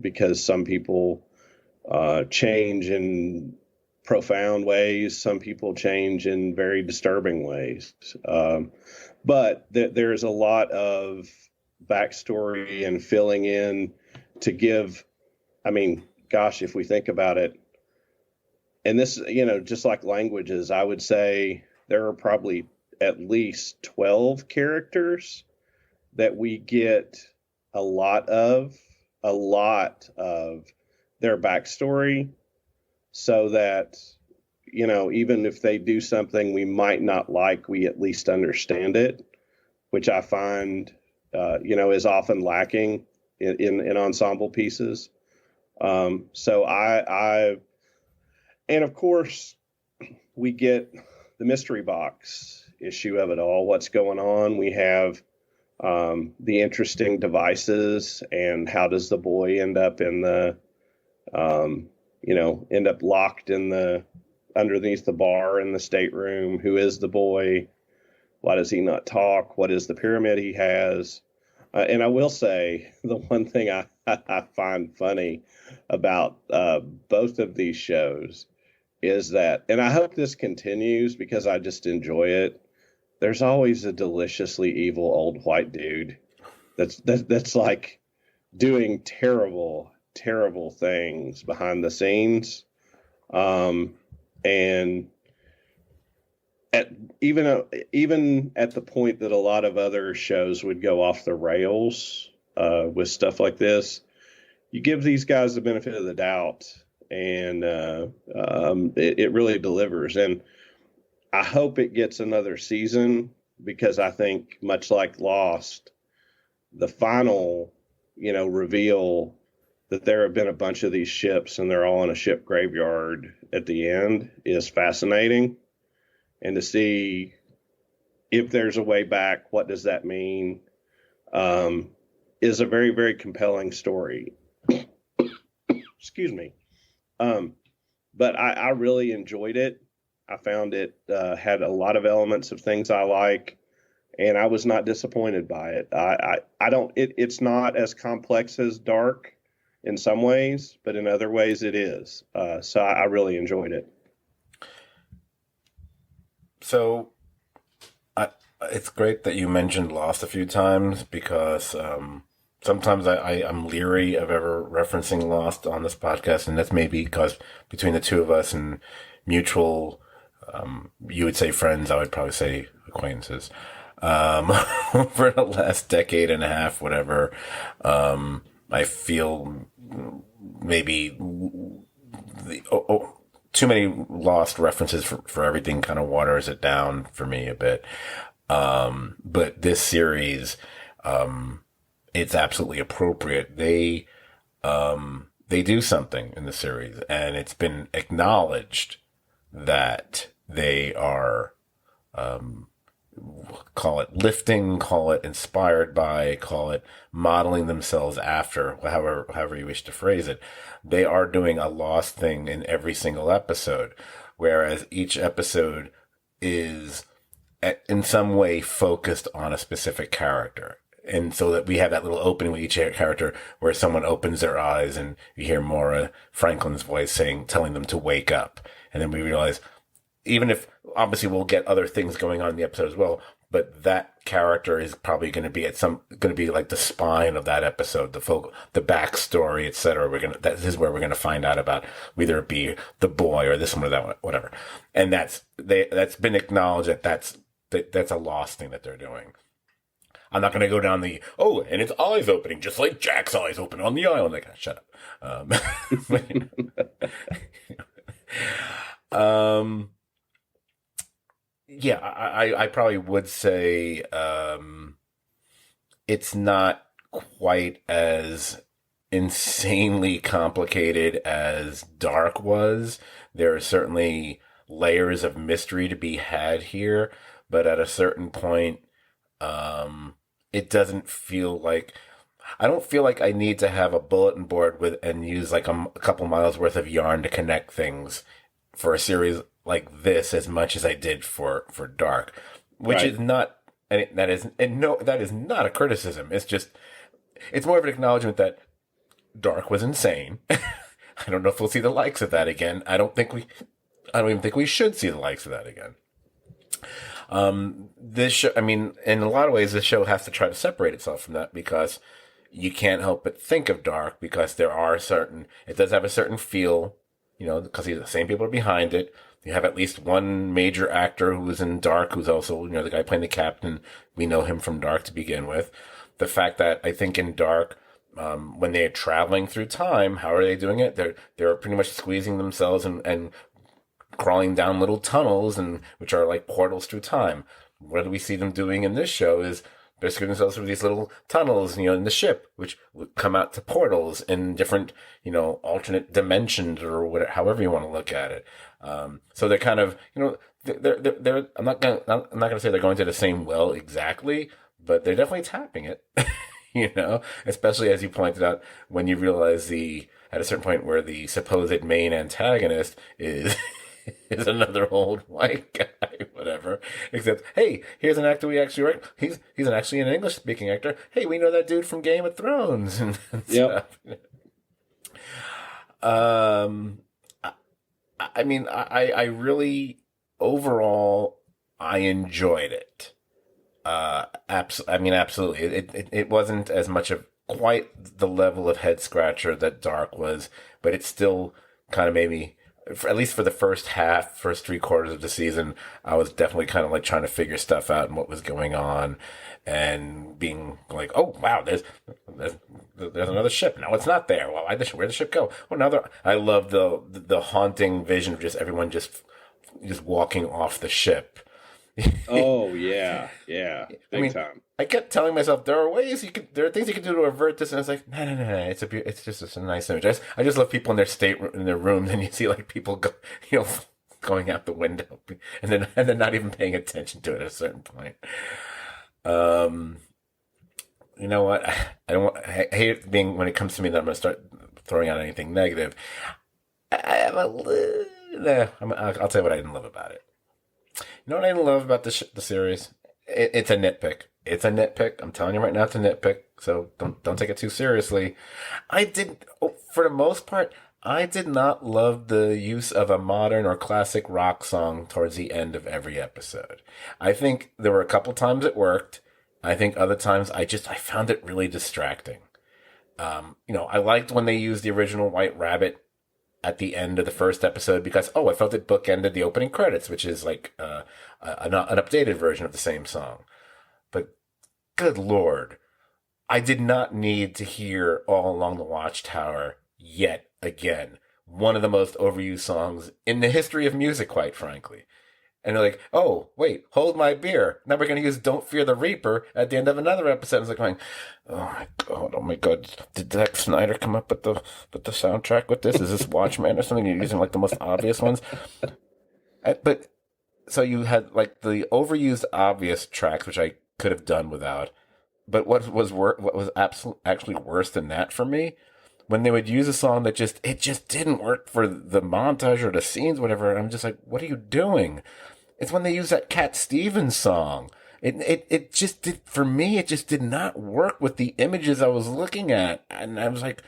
because some people change in profound ways. Some people change in very disturbing ways. But there's a lot of backstory and filling in to give. I mean, gosh, if we think about it, and this, just like languages, I would say there are probably at least 12 characters that we get a lot of their backstory, so that, even if they do something we might not like, we at least understand it, which I find, is often lacking in ensemble pieces. So and of course, we get the mystery box issue of it all. What's going on? We have the interesting devices, and how does the boy end up in the, end up locked in underneath the bar in the stateroom? Who is the boy? Why does he not talk? What is the pyramid he has? And I will say, the one thing I find funny about both of these shows is that, and I hope this continues because I just enjoy it, there's always a deliciously evil old white dude that's like doing terrible, terrible things behind the scenes. And even at the point that a lot of other shows would go off the rails with stuff like this, you give these guys the benefit of the doubt, and it really delivers. And I hope it gets another season, because I think, much like Lost, the final, reveal that there have been a bunch of these ships and they're all in a ship graveyard at the end is fascinating. And to see if there's a way back, what does that mean, is a very, very compelling story. Excuse me. But I really enjoyed it. I found it had a lot of elements of things I like, and I was not disappointed by it. I don't. It's not as complex as Dark in some ways, but in other ways it is. So I really enjoyed it. So, it's great that you mentioned Lost a few times, because sometimes I'm leery of ever referencing Lost on this podcast, and that's maybe because between the two of us and mutual, you would say friends, I would probably say acquaintances, for the last decade and a half, whatever, I feel maybe too many Lost references for everything kind of waters it down for me a bit. But this series, it's absolutely appropriate. They do something in the series, and it's been acknowledged that they are, call it lifting, call it inspired by, call it modeling themselves after, however you wish to phrase it. They are doing a Lost thing in every single episode, whereas each episode is in some way focused on a specific character. And so that we have that little opening with each character where someone opens their eyes and you hear Maura Franklin's voice telling them to wake up. And then we realize, even if obviously we'll get other things going on in the episode as well, but that character is probably going to be like the spine of that episode, the backstory, etc. This is where we're going to find out about whether it be the boy or this one or that one, whatever. And that's been acknowledged that's a Lost thing that they're doing. I'm not going to go down the, oh, and its eyes opening, just like Jack's eyes open on the island. Like, shut up. Um, yeah, I probably would say, it's not quite as insanely complicated as Dark was. There are certainly layers of mystery to be had here, but at a certain point, it doesn't feel like I don't feel like I need to have a bulletin board with and use like a couple miles worth of yarn to connect things for a series like this as much as I did for Dark, which Right. is not that is not a criticism. It's more of an acknowledgement that Dark was insane. I don't know if we'll see the likes of that again. I don't even think we should see the likes of that again. This show, I mean, in a lot of ways, this show has to try to separate itself from that because you can't help but think of Dark because it does have a certain feel, because the same people are behind it. You have at least one major actor who was in Dark, who's also, the guy playing the captain. We know him from Dark to begin with. The fact that I think in Dark, when they're traveling through time, how are they doing it? They're pretty much squeezing themselves and crawling down little tunnels which are like portals through time. What do we see them doing in this show is they're squeezing themselves through these little tunnels, in the ship, which would come out to portals in different, alternate dimensions or whatever, however you want to look at it. So they're kind of, they're I'm not gonna say they're going to the same well exactly, but they're definitely tapping it. Especially as you pointed out, when you realize at a certain point where the supposed main antagonist is is another old white guy, whatever. Except, hey, here's an actor we actually like. He's actually an English speaking actor. Hey, we know that dude from Game of Thrones and Yep. stuff. I mean, I really overall I enjoyed it. Absolutely. It wasn't as much of quite the level of head scratcher that Dark was, but it still kind of made me, at least for the first 3/4 of the season, I was definitely kind of like trying to figure stuff out and what was going on, and being like, oh wow, there's another ship. No, it's not there. Well, where'd the ship go? Oh, I love the haunting vision of just everyone just walking off the ship. Oh yeah, yeah, big time. I kept telling myself there are things you can do to avert this, and I was like, no, it's just a nice image. I just love people in their rooms, and you see like people go, going out the window, and then not even paying attention to it at a certain point. You know what? I hate it being when it comes to me that I'm going to start throwing out anything negative. I have a little. I'll tell you what I didn't love about it. You know what I didn't love about the series? It's a nitpick. It's a nitpick. I'm telling you right now, it's a nitpick. So don't take it too seriously. For the most part, I did not love the use of a modern or classic rock song towards the end of every episode. I think there were a couple times it worked. I think other times I found it really distracting. I liked when they used the original White Rabbit at the end of the first episode because, I felt it bookended the opening credits, which is like an updated version of the same song. But good Lord, I did not need to hear All Along the Watchtower yet again. One of the most overused songs in the history of music, quite frankly. And they're like, oh, wait, hold my beer. Now we're going to use Don't Fear the Reaper at the end of another episode. It's like going, oh my God. Did Zack Snyder come up with the soundtrack with this? Is this Watchmen or something? You're using like the most obvious ones. But so you had like the overused obvious tracks, which I could have done without. But what was actually worse than that for me, when they would use a song that just didn't work for the montage or the scenes, whatever. And I'm just like, what are you doing? It's when they use that Cat Stevens song. It just did, for me, it just did not work with the images I was looking at. And I was like,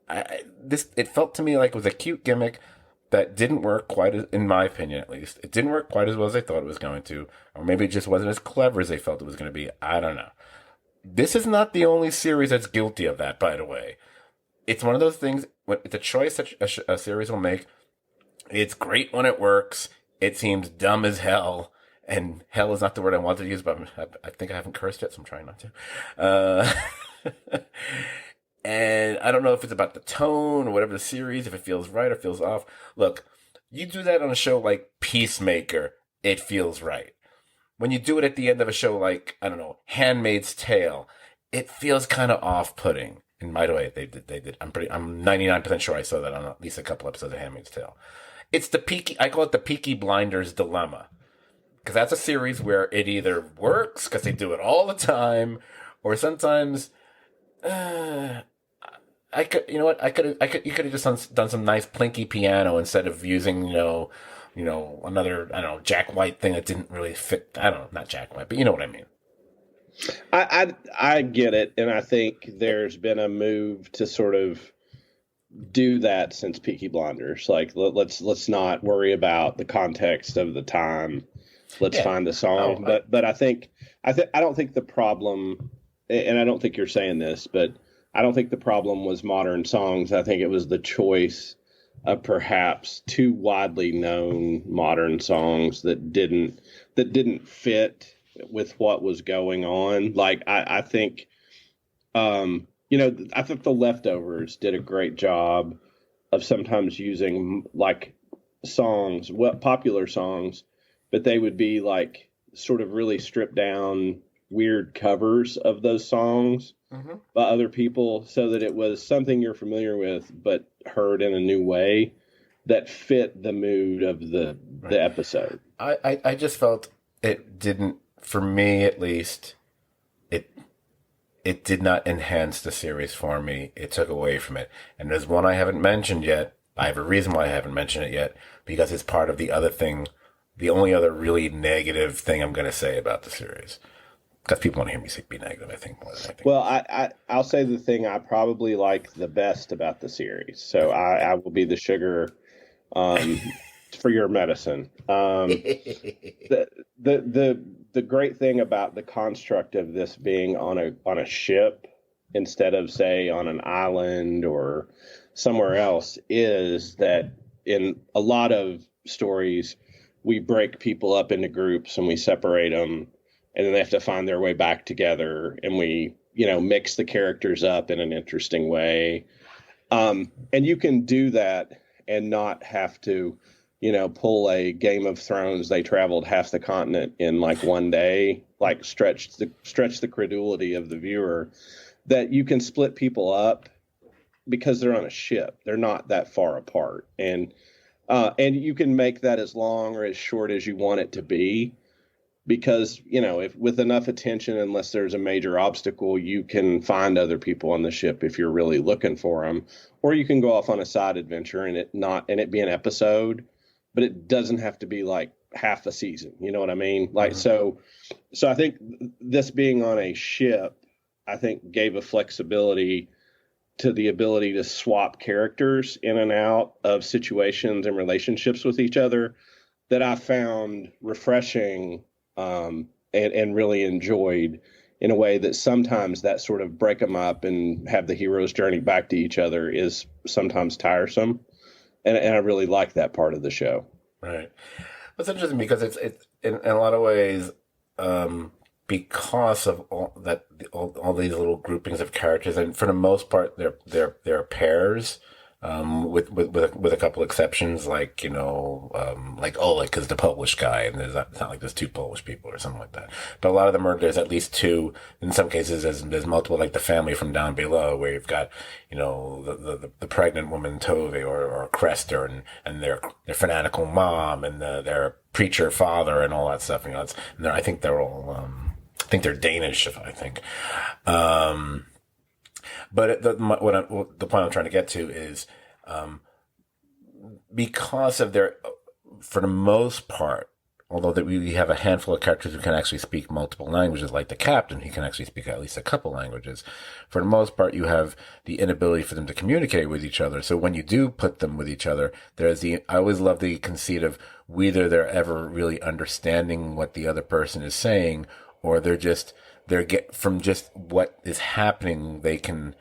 it felt to me like it was a cute gimmick that didn't work quite as, in my opinion at least. It didn't work quite as well as I thought it was going to. Or maybe it just wasn't as clever as they felt it was going to be. I don't know. This is not the only series that's guilty of that, by the way. It's one of those things, it's a choice that a series will make. It's great when it works. It seems dumb as hell And hell is not the word I wanted to use, but I think I haven't cursed yet, so I'm trying not to. Uh, and I don't know if it's about the tone or whatever the series, if it feels right or feels off. Look, you do that on a show like Peacemaker, it feels right. When you do it at the end of a show like, I don't know, Handmaid's Tale, it feels kind of off-putting. And by the way, they did. I'm 99% sure I saw that on at least a couple episodes of Handmaid's Tale. It's I call it the Peaky Blinders dilemma. Because that's a series where it either works, because they do it all the time, or sometimes, I could, you know what, you could have just done some nice plinky piano instead of using, another, I don't know, Jack White thing that didn't really fit. I don't know, not Jack White, but you know what I mean. I get it, and I think there's been a move to sort of do that since Peaky Blinders. Like, let's not worry about the context of the time. Let's find the song. But I don't think the problem, and I don't think you're saying this, but I don't think the problem was modern songs. I think it was the choice of perhaps too widely known modern songs that didn't fit with what was going on. Like, I think, I think The Leftovers did a great job of sometimes using like songs, popular songs, but they would be like sort of really stripped down, weird covers of those songs by other people, so that it was something you're familiar with, but heard in a new way that fit the mood of the episode. I just felt it didn't, for me at least, it did not enhance the series for me. It took away from it. And there's one I haven't mentioned yet. I have a reason why I haven't mentioned it yet, because it's part of the other thing, the only other really negative thing I'm going to say about the series. Because people want to hear me be negative, I think, more than anything. Well, I'll say the thing I probably like the best about the series. So I will be the sugar for your medicine. The great thing about the construct of this being on a ship instead of, say, on an island or somewhere else is that in a lot of stories, we break people up into groups and we separate them, and then they have to find their way back together, and we, mix the characters up in an interesting way. And you can do that and not have to, pull a Game of Thrones. They traveled half the continent in like one day, like stretch the credulity of the viewer, that you can split people up because they're on a ship. They're not that far apart. And you can make that as long or as short as you want it to be, because, if with enough attention, unless there's a major obstacle, you can find other people on the ship if you're really looking for them, or you can go off on a side adventure and it be an episode, but it doesn't have to be like half a season. You know what I mean? Like, so I think this being on a ship, I think gave a flexibility to the ability to swap characters in and out of situations and relationships with each other that I found refreshing, and really enjoyed, in a way that sometimes that sort of break them up and have the hero's journey back to each other is sometimes tiresome. And I really like that part of the show. Right. It's interesting because it's in a lot of ways, because of all these little groupings of characters, and for the most part, they're pairs, with a couple exceptions, like like Oleg is the Polish guy, and it's not like there's two Polish people or something like that. But a lot of them there's at least two. In some cases, there's multiple, like the family from down below, where you've got the pregnant woman Tove or Crester and their fanatical mom and their preacher father and all that stuff. I think they're all I think they're Danish, I think. But the point I'm trying to get to is, because of for the most part, although that we have a handful of characters who can actually speak multiple languages, like the captain, he can actually speak at least a couple languages. For the most part, you have the inability for them to communicate with each other. So when you do put them with each other, I always love the conceit of whether they're ever really understanding what the other person is saying, or from just what is happening, they can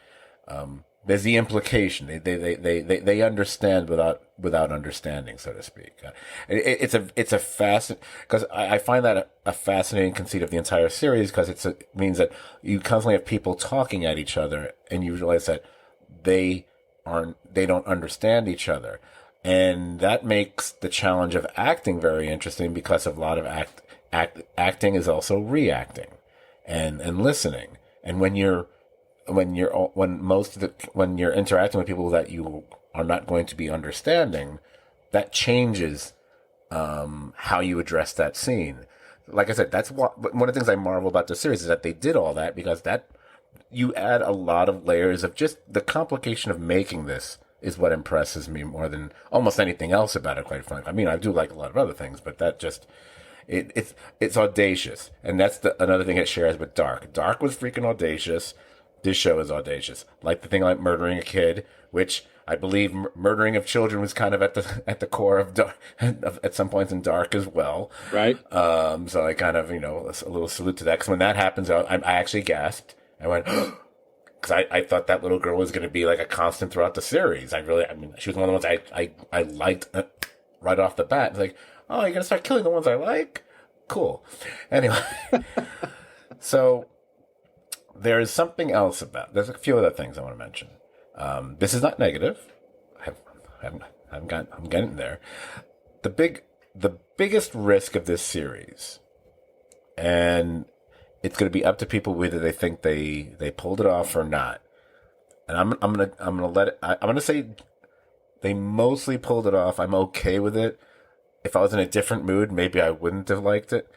There's the implication. They understand without understanding, so to speak. It's a fascinating, because I find that a fascinating conceit of the entire series, because it means that you constantly have people talking at each other, and you realize that they they don't understand each other, and that makes the challenge of acting very interesting, because of a lot of acting is also reacting and listening, and when you're interacting with people that you are not going to be understanding, that changes how you address that scene. Like I said, that's one of the things I marvel about the series, is that they did all that, because that you add a lot of layers of just the complication of making this is what impresses me more than almost anything else about it, quite frankly. I mean, I do like a lot of other things, but that just it's audacious, and that's another thing it shares with Dark. Dark was freaking audacious. This show is audacious. Like the thing like murdering a kid, which I believe murdering of children was kind of at the core of Dark, at some points in Dark as well. Right. So I kind of, a little salute to that, because when that happens, I actually gasped. I went, because I thought that little girl was going to be like a constant throughout the series. She was one of the ones I liked right off the bat. It's like, oh, you're going to start killing the ones I like? Cool. Anyway, so there's something else there's a few other things I want to mention. This is not negative. I'm getting there. The biggest risk of this series, and it's going to be up to people whether they think they pulled it off or not. And I'm gonna say they mostly pulled it off. I'm okay with it. If I was in a different mood, maybe I wouldn't have liked it.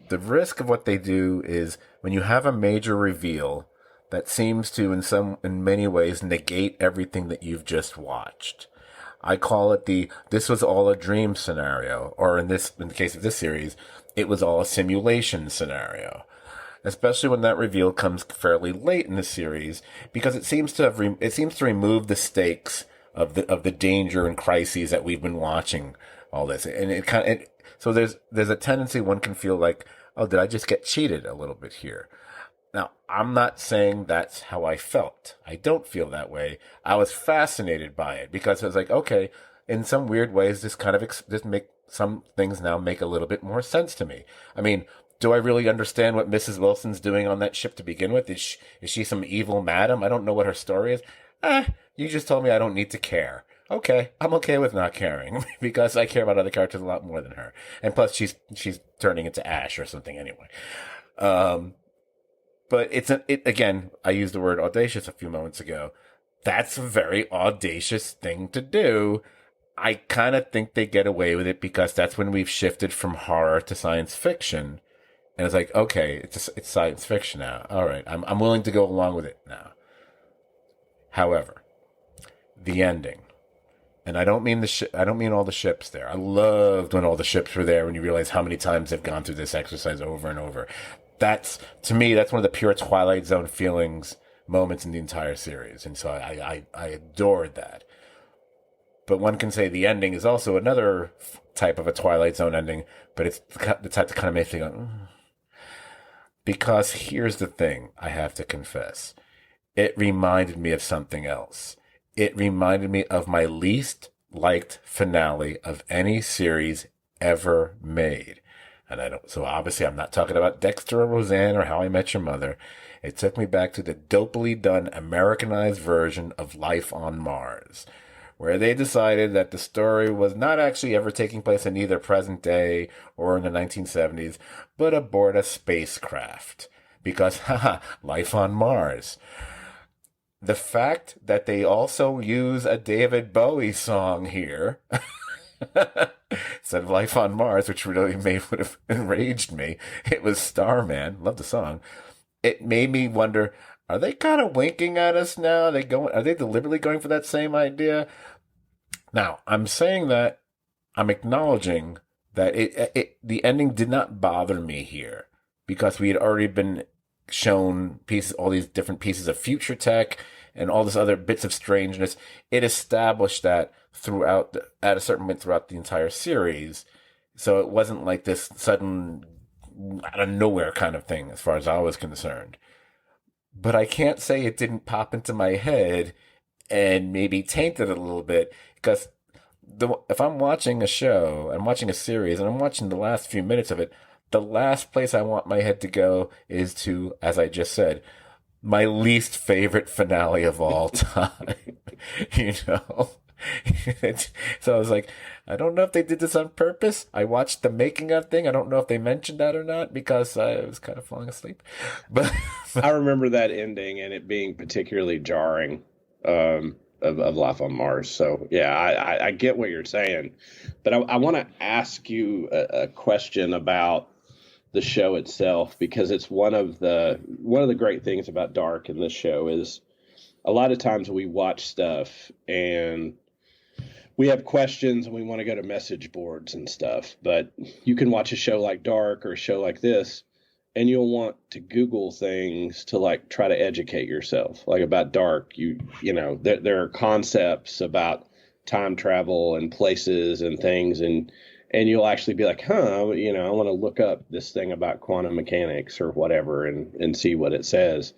The risk of what they do is, when you have a major reveal that seems to, in many ways, negate everything that you've just watched. I call it this was all a dream scenario, or in the case of this series, it was all a simulation scenario. Especially when that reveal comes fairly late in the series, because it seems to remove the stakes of the danger and crises that we've been watching all this, and so there's a tendency one can feel like, oh, did I just get cheated a little bit here? Now, I'm not saying that's how I felt. I don't feel that way. I was fascinated by it, because I was like, okay, in some weird ways, this kind of this make some things now make a little bit more sense to me. I mean, do I really understand what Mrs. Wilson's doing on that ship to begin with? Is she some evil madam? I don't know what her story is. You just told me I don't need to care. Okay, I'm okay with not caring, because I care about other characters a lot more than her. And plus, she's turning into ash or something anyway. But again, I used the word audacious a few moments ago. That's a very audacious thing to do. I kind of think they get away with it, because that's when we've shifted from horror to science fiction. And it's like, okay, it's science fiction now. All right, I'm willing to go along with it now. However, the ending. And I don't mean I don't mean all the ships there. I loved when all the ships were there, when you realize how many times they've gone through this exercise over and over. To me, that's one of the pure Twilight Zone moments in the entire series. And so I adored that. But one can say the ending is also another type of a Twilight Zone ending, but it's the type that kind of makes me go, Because here's the thing, I have to confess. It reminded me of something else. It reminded me of my least liked finale of any series ever made. So obviously I'm not talking about Dexter or Roseanne or How I Met Your Mother. It took me back to the dopely done Americanized version of Life on Mars, where they decided that the story was not actually ever taking place in either present day or in the 1970s, but aboard a spacecraft. Because, Life on Mars. The fact that they also use a David Bowie song here, instead of Life on Mars, which really would have enraged me, it was Starman. Love the song. It made me wonder, are they kind of winking at us now? Are they deliberately going for that same idea? Now, I'm saying that, I'm acknowledging that the ending did not bother me here, because we had already been shown all these different pieces of future tech and all this other bits of strangeness. It established that at a certain point throughout the entire series. So it wasn't like this sudden out of nowhere kind of thing as far as I was concerned. But I can't say it didn't pop into my head and maybe tainted it a little bit because if I'm watching a show, I'm watching a series, and I'm watching the last few minutes of it, the last place I want my head to go is to, as I just said, my least favorite finale of all time. you know? So I was like, I don't know if they did this on purpose. I watched the making of thing. I don't know if they mentioned that or not because I was kind of falling asleep. But I remember that ending and it being particularly jarring, of Life on Mars. So yeah, I get what you're saying, but I want to ask you a question about the show itself, because it's one of the great things about Dark in this show is a lot of times we watch stuff and we have questions and we want to go to message boards and stuff, but you can watch a show like Dark or a show like this and you'll want to Google things to like try to educate yourself. Like about Dark, you know, there are concepts about time travel and places and things, and you'll actually be like, huh, you know, I want to look up this thing about quantum mechanics or whatever and see what it says.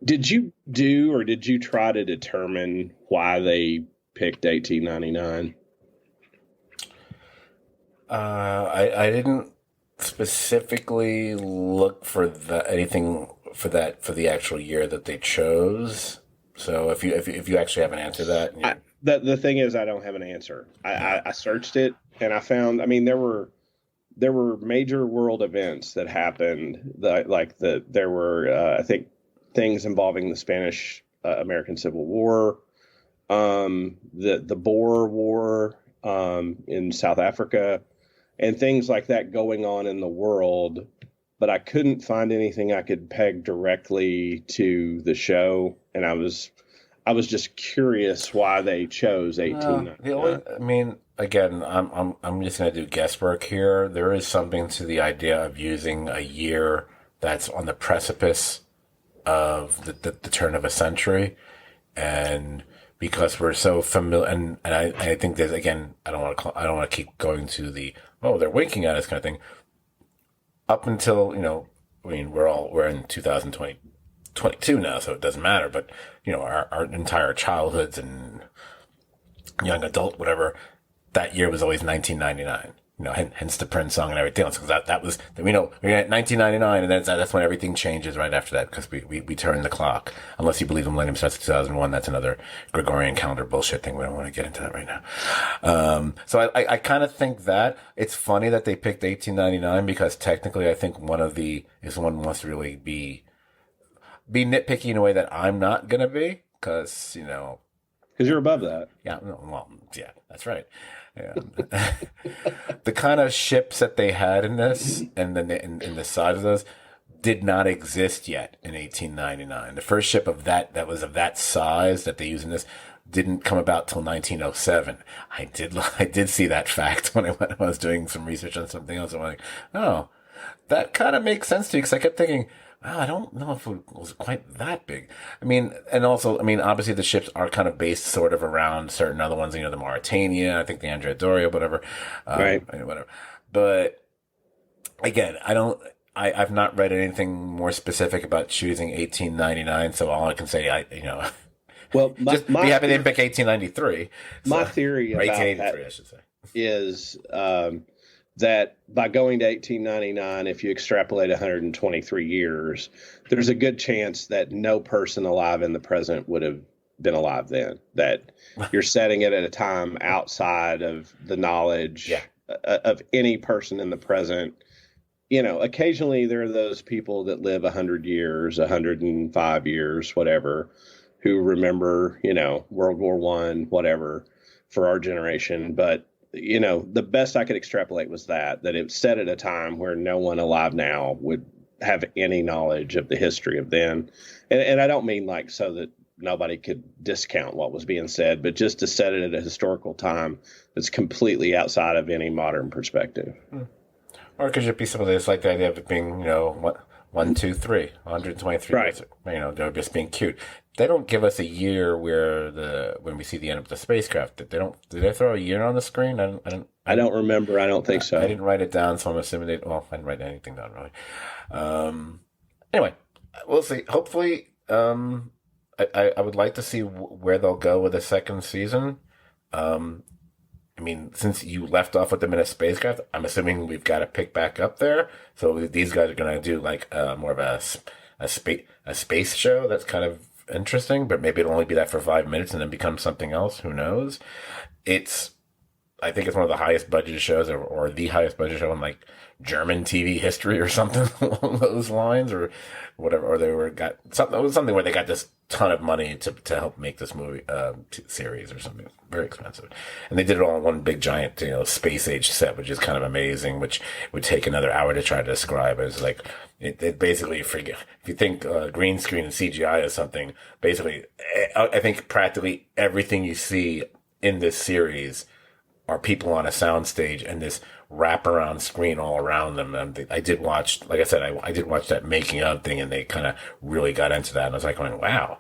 Did you do, or did you try to determine why they picked 1899? I didn't specifically look for anything for the actual year that they chose. So if you actually have an answer to that, yeah. The thing is, I don't have an answer. I searched it and I found, I mean, there were major world events that happened that there were, I think, things involving the Spanish American Civil War, the Boer War in South Africa, and things like that going on in the world. But I couldn't find anything I could peg directly to the show, and I was just curious why they chose 1899. I mean, again, I'm just going to do guesswork here. There is something to the idea of using a year that's on the precipice of the turn of a century, and because we're so familiar, and I think there's, again, I don't want to keep going to the, oh, they're winking at us kind of thing. Up until, you know, I mean, we're in 2022 now, so it doesn't matter. But, you know, our entire childhoods and young adult, whatever, that year was always 1999. You know, hence the Prince song and everything else, because that was, we know we're at 1999, and that's when everything changes right after that, because we turn the clock. Unless you believe the millennium starts in 2001, that's another Gregorian calendar bullshit thing. We don't want to get into that right now. So I kind of think that it's funny that they picked 1899, because technically I think one wants to really be nitpicky in a way that I'm not gonna be, because, you know, because you're above that. Yeah, well, yeah, that's right. Yeah. The kind of ships that they had in this, and then in the size of those, did not exist yet in 1899. The first ship of that was of that size that they use in this didn't come about till 1907. I did see that fact when I was doing some research on something else. I'm like, oh, that kind of makes sense to me, because I kept thinking, well, I don't know if it was quite that big. I mean, and also, I mean, obviously the ships are kind of based sort of around certain other ones, you know, the Mauritania, I think the Andrea Doria, whatever. Right. Whatever. But again, I've not read anything more specific about choosing 1899. So all I can say, well, just be happy they pick 1893. My theory about 1883, that, I should say, is, that by going to 1899, if you extrapolate 123 years, there's a good chance that no person alive in the present would have been alive then. That you're setting it at a time outside of the knowledge of any person in the present. You know, occasionally there are those people that live 100 years, 105 years, whatever, who remember, you know, World War I, whatever, for our generation. But you know, the best I could extrapolate was that it was set at a time where no one alive now would have any knowledge of the history of then. And I don't mean like so that nobody could discount what was being said, but just to set it at a historical time that's completely outside of any modern perspective. Or it could just be some of this, like the idea of it being, you know, what, 1, 2, 3, 123. Right. You know, they're just being cute. They don't give us a year when we see the end of the spacecraft. Did they throw a year on the screen? I don't remember. I don't think so. I didn't write it down, so I'm assuming I didn't write anything down really. Anyway, we'll see. Hopefully, I would like to see where they'll go with the second season. Um, I mean, since you left off with them in a spacecraft, I'm assuming we've got to pick back up there. So these guys are going to do like more of a space show. That's kind of interesting, but maybe it'll only be that for 5 minutes and then become something else. Who knows? It's I think it's one of the highest budgeted shows, or the highest budget show in like German TV history, or something along those lines, or whatever. Or they were got something. It was something where they got this ton of money to help make this movie series or something. Very expensive, and they did it all on one big giant space age set, which is kind of amazing. Which would take another hour to try to describe. It's like it basically forget if you think green screen and CGI is something. Basically, I think practically everything you see in this series are people on a soundstage and this wraparound screen all around them. And I did watch, like I said, I did watch that making of thing, and they kind of really got into that. And I was like going, wow.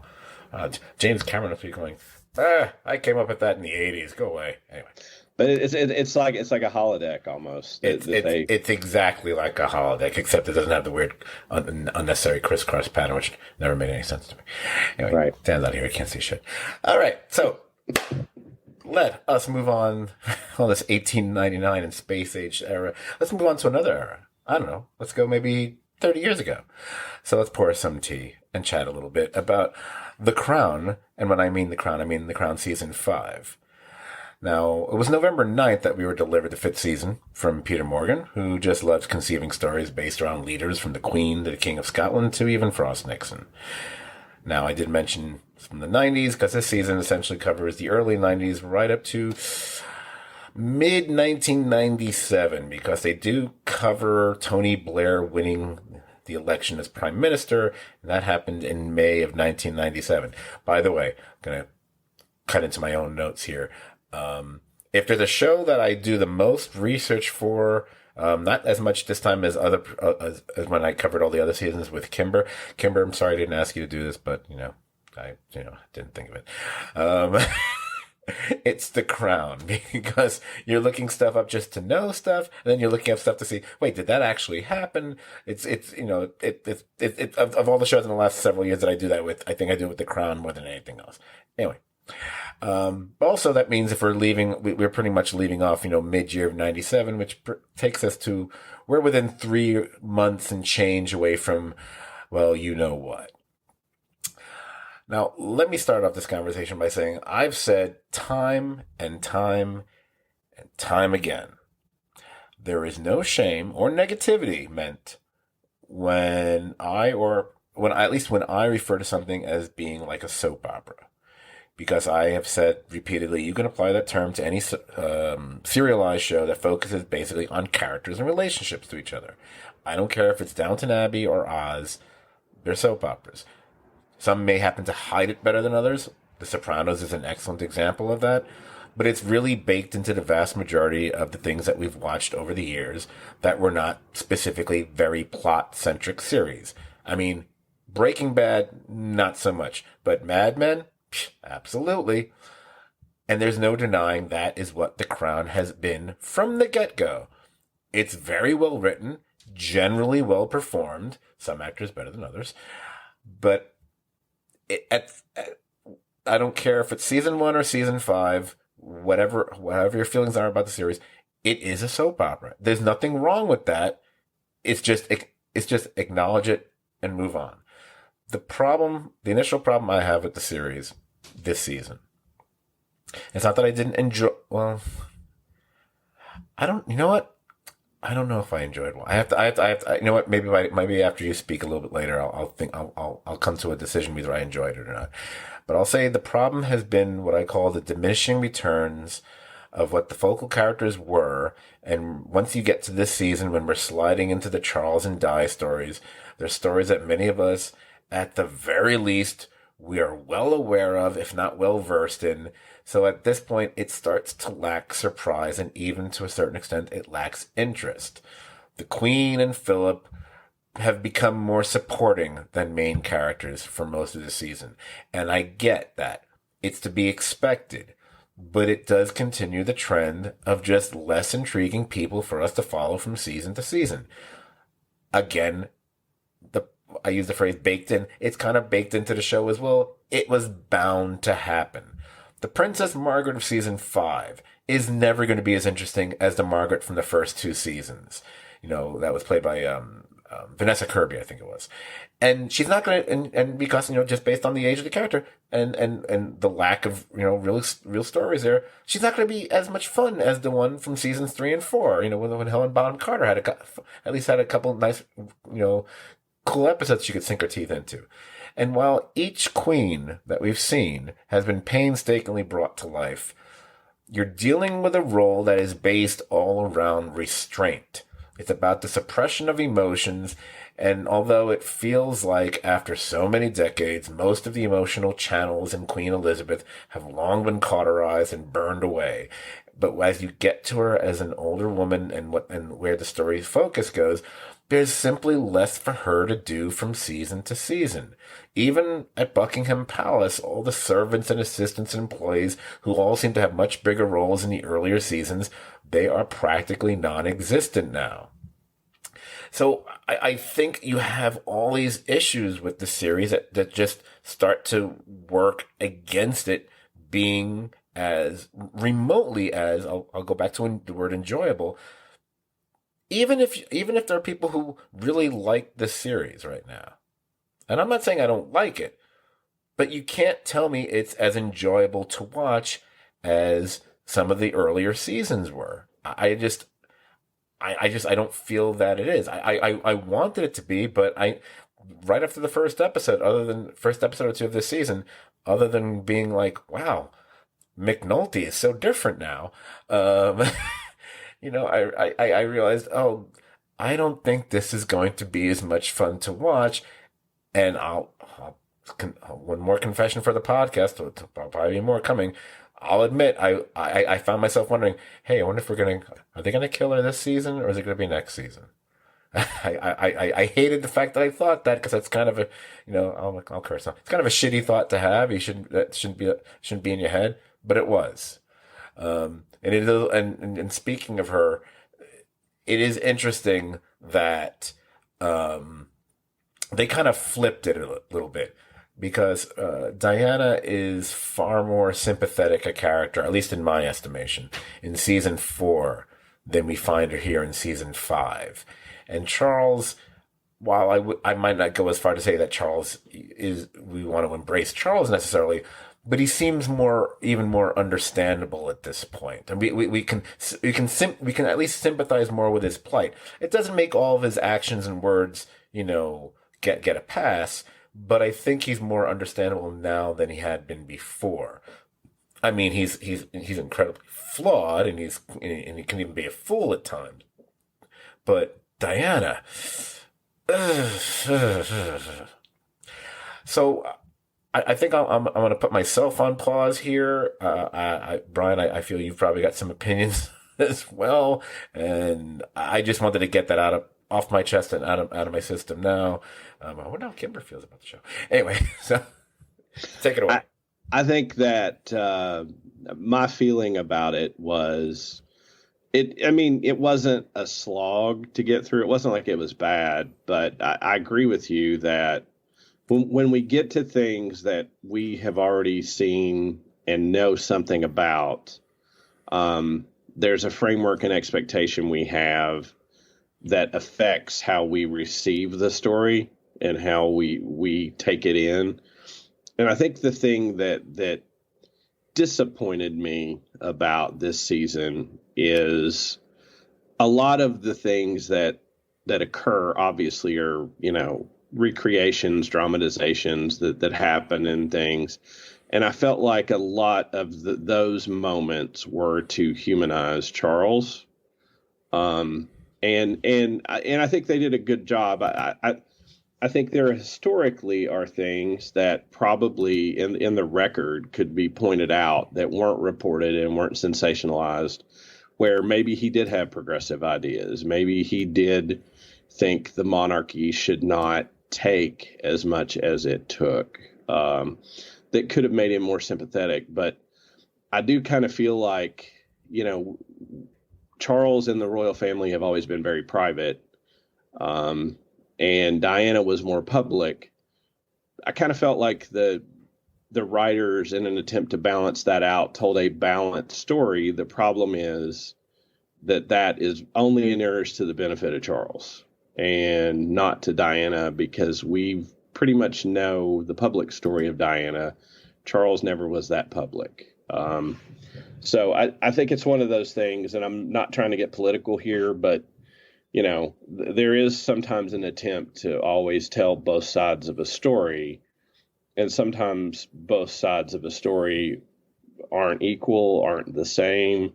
James Cameron must be going, I came up with that in the 80s. Go away. Anyway. But it's like a holodeck almost. It's exactly like a holodeck, except it doesn't have the weird unnecessary crisscross pattern, which never made any sense to me. Anyway, right. Stands out here. I can't see shit. All right. So let us move on this 1899 and space age era. Let's move on to another era. I don't know. Let's go maybe 30 years ago. So let's pour some tea and chat a little bit about The Crown. And when I mean The Crown, I mean The Crown Season 5. Now, it was November 9th that we were delivered the 5th season from Peter Morgan, who just loves conceiving stories based around leaders from the Queen to the King of Scotland to even Frost Nixon. Now, I did mention from the 90s because this season essentially covers the early 90s right up to mid-1997, because they do cover Tony Blair winning the election as prime minister, and that happened in May of 1997. By the way, I'm going to cut into my own notes here. If there's a show that I do the most research for, not as much this time as as when I covered all the other seasons with Kimber. Kimber, I'm sorry I didn't ask you to do this, but I didn't think of it. It's The Crown, because you're looking stuff up just to know stuff, and then you're looking up stuff to see, wait, did that actually happen? It's of all the shows in the last several years that I do that with, I think I do it with The Crown more than anything else. Anyway. Also, that means if we're leaving, we're pretty much leaving off, mid-year of 97, which takes us to, we're within 3 months and change away from, well, you know what. Now, let me start off this conversation by saying I've said time and time and time again, there is no shame or negativity meant when I refer to something as being like a soap opera. Because I have said repeatedly, you can apply that term to any serialized show that focuses basically on characters and relationships to each other. I don't care if it's Downton Abbey or Oz, they're soap operas. Some may happen to hide it better than others. The Sopranos is an excellent example of that. But it's really baked into the vast majority of the things that we've watched over the years that were not specifically very plot-centric series. I mean, Breaking Bad, not so much. But Mad Men? Absolutely. And there's no denying that is what The Crown has been from the get-go. It's very well written, generally well performed, some actors better than others, but I don't care if it's season 1 or season 5, whatever your feelings are about the series, it is a soap opera. There's nothing wrong with that. It's just acknowledge it and move on. The initial problem I have with the series this season, it's not that I didn't enjoy, well, I don't know if I enjoyed one. I have to, you know what, maybe after you speak a little bit later, I'll come to a decision whether I enjoyed it or not. But I'll say the problem has been what I call the diminishing returns of what the focal characters were. And once you get to this season, when we're sliding into the Charles and Di stories, they're stories that many of us, at the very least, we are well aware of, if not well versed in. So at this point, it starts to lack surprise, and even to a certain extent, it lacks interest. The Queen and Philip have become more supporting than main characters for most of the season. And I get that. It's to be expected. But it does continue the trend of just less intriguing people for us to follow from season to season. Again, I use the phrase baked in. It's kind of baked into the show as well. It was bound to happen. The Princess Margaret of season 5 is never going to be as interesting as the Margaret from the first 2 seasons. That was played by Vanessa Kirby, I think it was. And she's not going to, and because, just based on the age of the character and the lack of, real stories there, she's not going to be as much fun as the one from seasons 3 and 4, when Helen Bonham Carter at least had a couple nice, cool episodes she could sink her teeth into. And while each queen that we've seen has been painstakingly brought to life, you're dealing with a role that is based all around restraint. It's about the suppression of emotions, and although it feels like after so many decades, most of the emotional channels in Queen Elizabeth have long been cauterized and burned away. But as you get to her as an older woman and where the story's focus goes, there's simply less for her to do from season to season. Even at Buckingham Palace, all the servants and assistants and employees, who all seem to have much bigger roles in the earlier seasons, they are practically non-existent now. So I think you have all these issues with the series that just start to work against it being as remotely as, I'll go back to the word enjoyable, even if there are people who really like the series right now. And I'm not saying I don't like it, but you can't tell me it's as enjoyable to watch as some of the earlier seasons were. I don't feel that it is. I wanted it to be, but right after the first episode or two of this season, other than being like, wow, McNulty is so different now. I realized, I don't think this is going to be as much fun to watch. And one more confession for the podcast. There'll probably be more coming. I'll admit, I found myself wondering, hey, I wonder if are they going to kill her this season, or is it going to be next season? I hated the fact that I thought that, because that's kind of a, I'll curse now. It's kind of a shitty thought to have. That shouldn't be in your head, but it was. And it is, and speaking of her, it is interesting that, they kind of flipped it a little bit. Because Diana is far more sympathetic a character, at least in my estimation, in season 4 than we find her here in season 5. And Charles, while I might not go as far to say that we want to embrace Charles necessarily, but he seems even more understandable at this point. And we can at least sympathize more with his plight. It doesn't make all of his actions and words, get a pass. But I think he's more understandable now than he had been before. I mean, he's incredibly flawed, and he can even be a fool at times. But Diana, so I think I'm going to put myself on pause here. Brian, I feel you've probably got some opinions as well, and I just wanted to get that off my chest and out of my system now. I wonder how Kimber feels about the show. Anyway, so take it away. I think that my feeling about it was, it wasn't a slog to get through. It wasn't like it was bad, but I agree with you that when we get to things that we have already seen and know something about, there's a framework and expectation we have that affects how we receive the story and how we take it in. And I think the thing that disappointed me about this season is a lot of the things that occur obviously are, recreations, dramatizations that happen and things. And I felt like a lot of those moments were to humanize Charles. And I think they did a good job. I think there historically are things that probably in the record could be pointed out that weren't reported and weren't sensationalized, where maybe he did have progressive ideas. Maybe he did think the monarchy should not take as much as it took. That could have made him more sympathetic. But I do kind of feel like, Charles and the royal family have always been very private. and Diana was more public. I kind of felt like the writers, in an attempt to balance that out, told a balanced story. The problem is that is only inures to the benefit of Charles and not to Diana, because we pretty much know the public story of Diana. Charles never was that public. So I think it's one of those things, and I'm not trying to get political here, but there is sometimes an attempt to always tell both sides of a story, and sometimes both sides of a story aren't equal, aren't the same.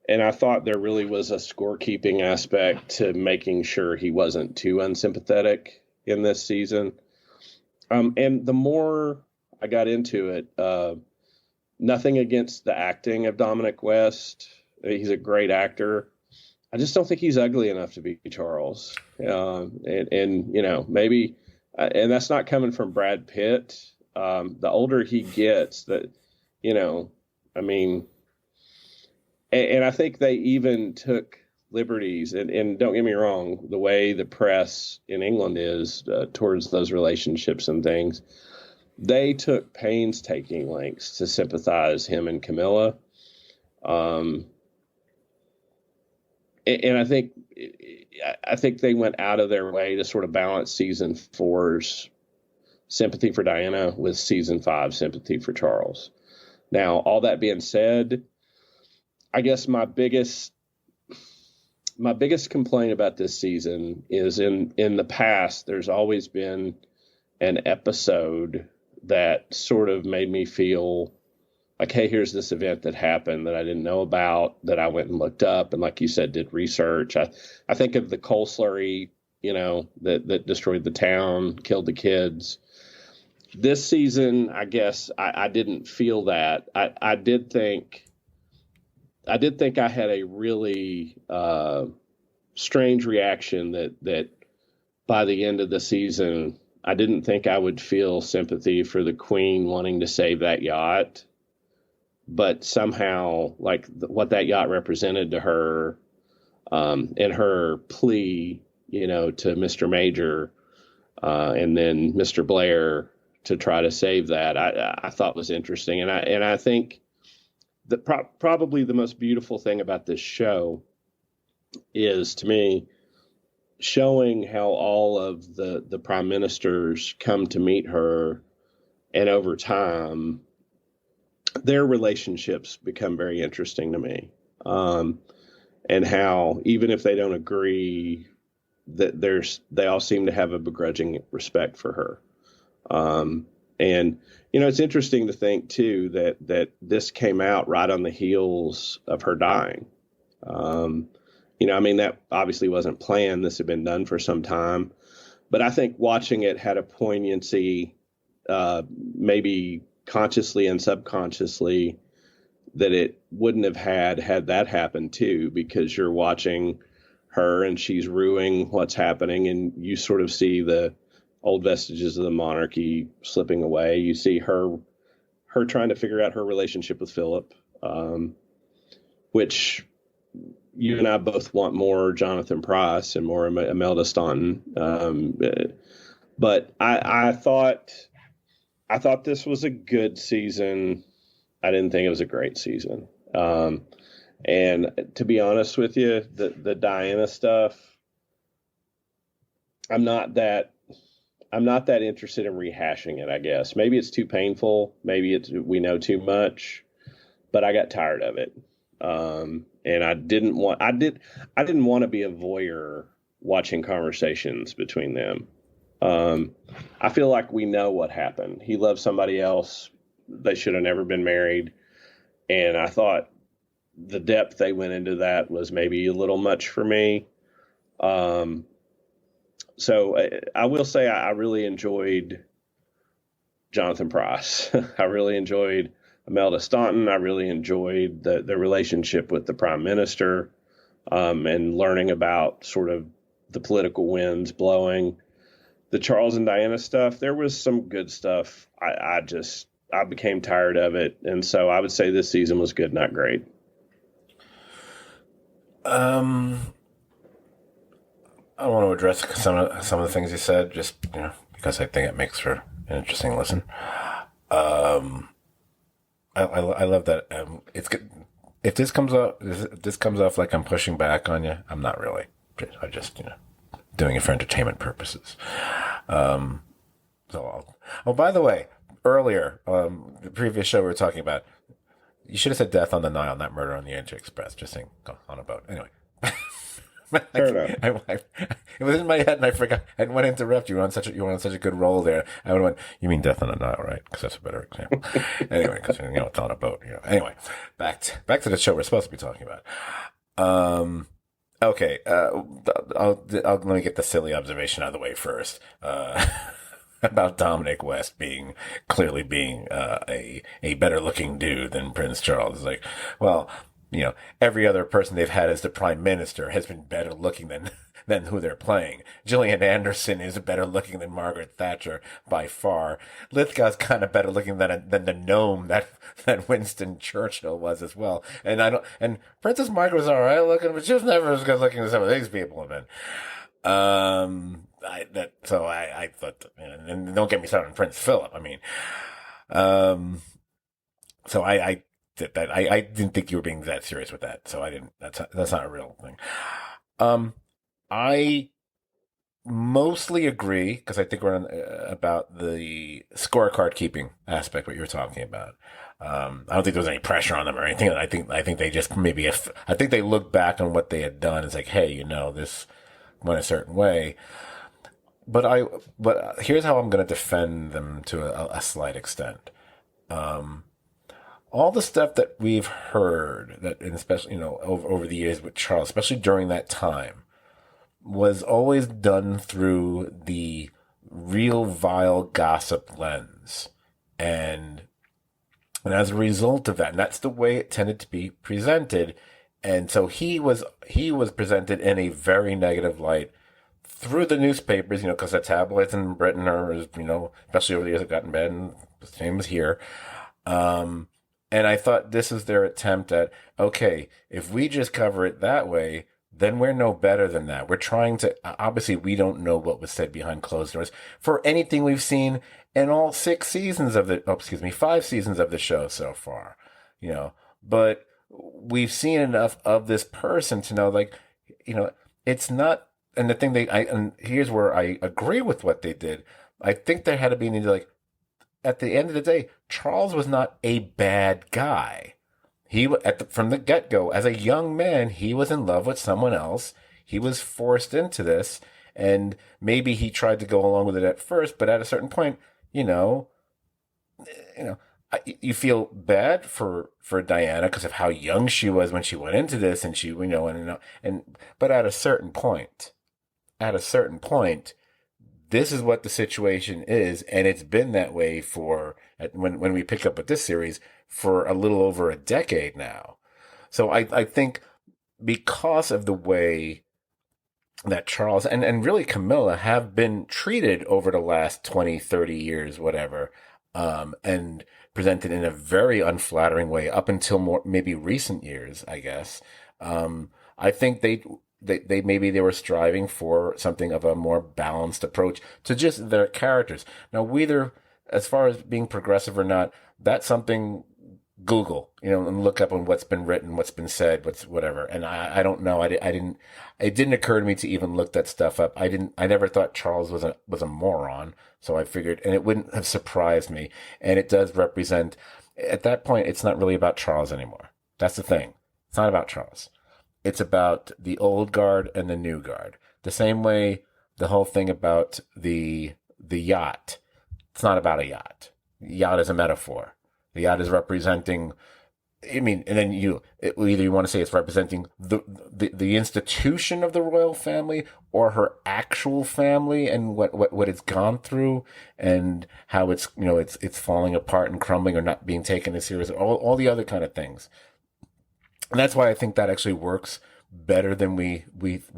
And I thought there really was a scorekeeping aspect to making sure he wasn't too unsympathetic in this season. And the more I got into it, nothing against the acting of Dominic West. He's a great actor. I just don't think he's ugly enough to be Charles. Maybe, and that's not coming from Brad Pitt. The older he gets, I mean, and I think they even took liberties, and don't get me wrong, the way the press in England is towards those relationships and things, they took painstaking lengths to sympathize him and Camilla. And I think they went out of their way to sort of balance season 4's sympathy for Diana with season 5's sympathy for Charles. Now, all that being said, I guess my biggest complaint about this season is in the past, there's always been an episode that sort of made me feel like, hey, here's this event that happened that I didn't know about, that I went and looked up, and like you said, did research. I think of the coal slurry, that destroyed the town, killed the kids. This season, I guess I didn't feel that. I did think I had a really strange reaction that by the end of the season, I didn't think I would feel sympathy for the Queen wanting to save that yacht, but somehow, like what that yacht represented to her, and her plea, to Mr. Major, and then Mr. Blair to try to save that, I thought was interesting, and I think that probably the most beautiful thing about this show is, to me, showing how all of the prime ministers come to meet her, and over time, their relationships become very interesting to me. And how, even if they don't agree, that they all seem to have a begrudging respect for her. And it's interesting to think too that this came out right on the heels of her dying. That obviously wasn't planned. This had been done for some time, but I think watching it had a poignancy, maybe consciously and subconsciously, that it wouldn't have had that happen too, because you're watching her and she's ruining what's happening, and you sort of see the old vestiges of the monarchy slipping away. You see her trying to figure out her relationship with Philip, which you and I both want more Jonathan Pryce and more Imelda Staunton. But I thought this was a good season. I didn't think it was a great season. And to be honest with you, the Diana stuff, I'm not that interested in rehashing it, I guess. Maybe it's too painful. Maybe we know too much, but I got tired of it. And I didn't want to be a voyeur watching conversations between them. I feel like we know what happened. He loved somebody else. They should have never been married. And I thought the depth they went into that was maybe a little much for me. So I will say I really enjoyed Jonathan Pryce. I really enjoyed Imelda Staunton. I really enjoyed the relationship with the prime minister, and learning about sort of the political winds blowing. The Charles and Diana stuff, there was some good stuff. I became tired of it. And so I would say this season was good, not great. I want to address some of the things you said, just because I think it makes for an interesting listen. Um, I love that. It's good. If this comes off like I'm pushing back on you, I'm not really. I'm just doing it for entertainment purposes. Um, oh, by the way, earlier, the previous show we were talking about, you should have said Death on the Nile, not Murder on the Orient Express. Just saying, go on a boat. Anyway. Fair enough. It was in my head and I forgot. I didn't want to interrupt you. You were on such a good roll there. I would have went, you mean Death on the Nile, right? Because that's a better example. Anyway, because it's on a boat. Anyway, back to the show we're supposed to be talking about. Okay. Let me get the silly observation out of the way first. About Dominic West clearly being a better looking dude than Prince Charles. It's like, well, every other person they've had as the prime minister has been better looking than who they're playing. Gillian Anderson is better looking than Margaret Thatcher by far. Lithgow's kind of better looking than the gnome that Winston Churchill was as well. And Princess Margaret was all right looking, but she was never as good looking as some of these people have been. I thought, and don't get me started on Prince Philip. I mean, so I did that. I didn't think you were being that serious with that, so I didn't. That's not a real thing. I mostly agree because I think we're on, about the scorecard keeping aspect, what you were talking about. I don't think there was any pressure on them or anything. I think they just I think they looked back on what they had done. It's like, hey, this went a certain way. But here's how I'm going to defend them to a slight extent. All the stuff that we've heard and especially, over the years with Charles, especially during that time, was always done through the real vile gossip lens. And as a result of that, and that's the way it tended to be presented. And so he was presented in a very negative light through the newspapers, because the tabloids in Britain are, especially over the years have gotten bad, and the same as here. And I thought this is their attempt at, okay, if we just cover it that way, then we're no better than that. We're trying to, obviously we don't know what was said behind closed doors for anything we've seen in all 5 seasons of the show so far, but we've seen enough of this person to know, it's not, and the thing and here's where I agree with what they did. I think there had to be at the end of the day, Charles was not a bad guy. From the get-go, as a young man, he was in love with someone else. He was forced into this, and maybe he tried to go along with it at first, but at a certain point, you feel bad for Diana because of how young she was when she went into this, and she, but at a certain point, this is what the situation is, and it's been that way when we pick up with this series for a little over a decade now. So I think because of the way that Charles and really Camilla have been treated over the last 20, 30 years, whatever, and presented in a very unflattering way up until maybe recent years, I guess. I think they maybe they were striving for something of a more balanced approach to just their characters. Now, whether as far as being progressive or not, that's something Google, and look up on what's been written, what's been said, whatever. And I don't know. It didn't occur to me to even look that stuff up. I never thought Charles was a moron. So I figured, and it wouldn't have surprised me. And it does represent, at that point, it's not really about Charles anymore. That's the thing. It's not about Charles. It's about the old guard and the new guard. The same way the whole thing about the yacht. It's not about a yacht. Yacht is a metaphor. The yacht is representing, and then either you want to say it's representing the institution of the royal family or her actual family and what it's gone through and how it's, it's falling apart and crumbling or not being taken as serious, all the other kind of things. And that's why I think that actually works better than we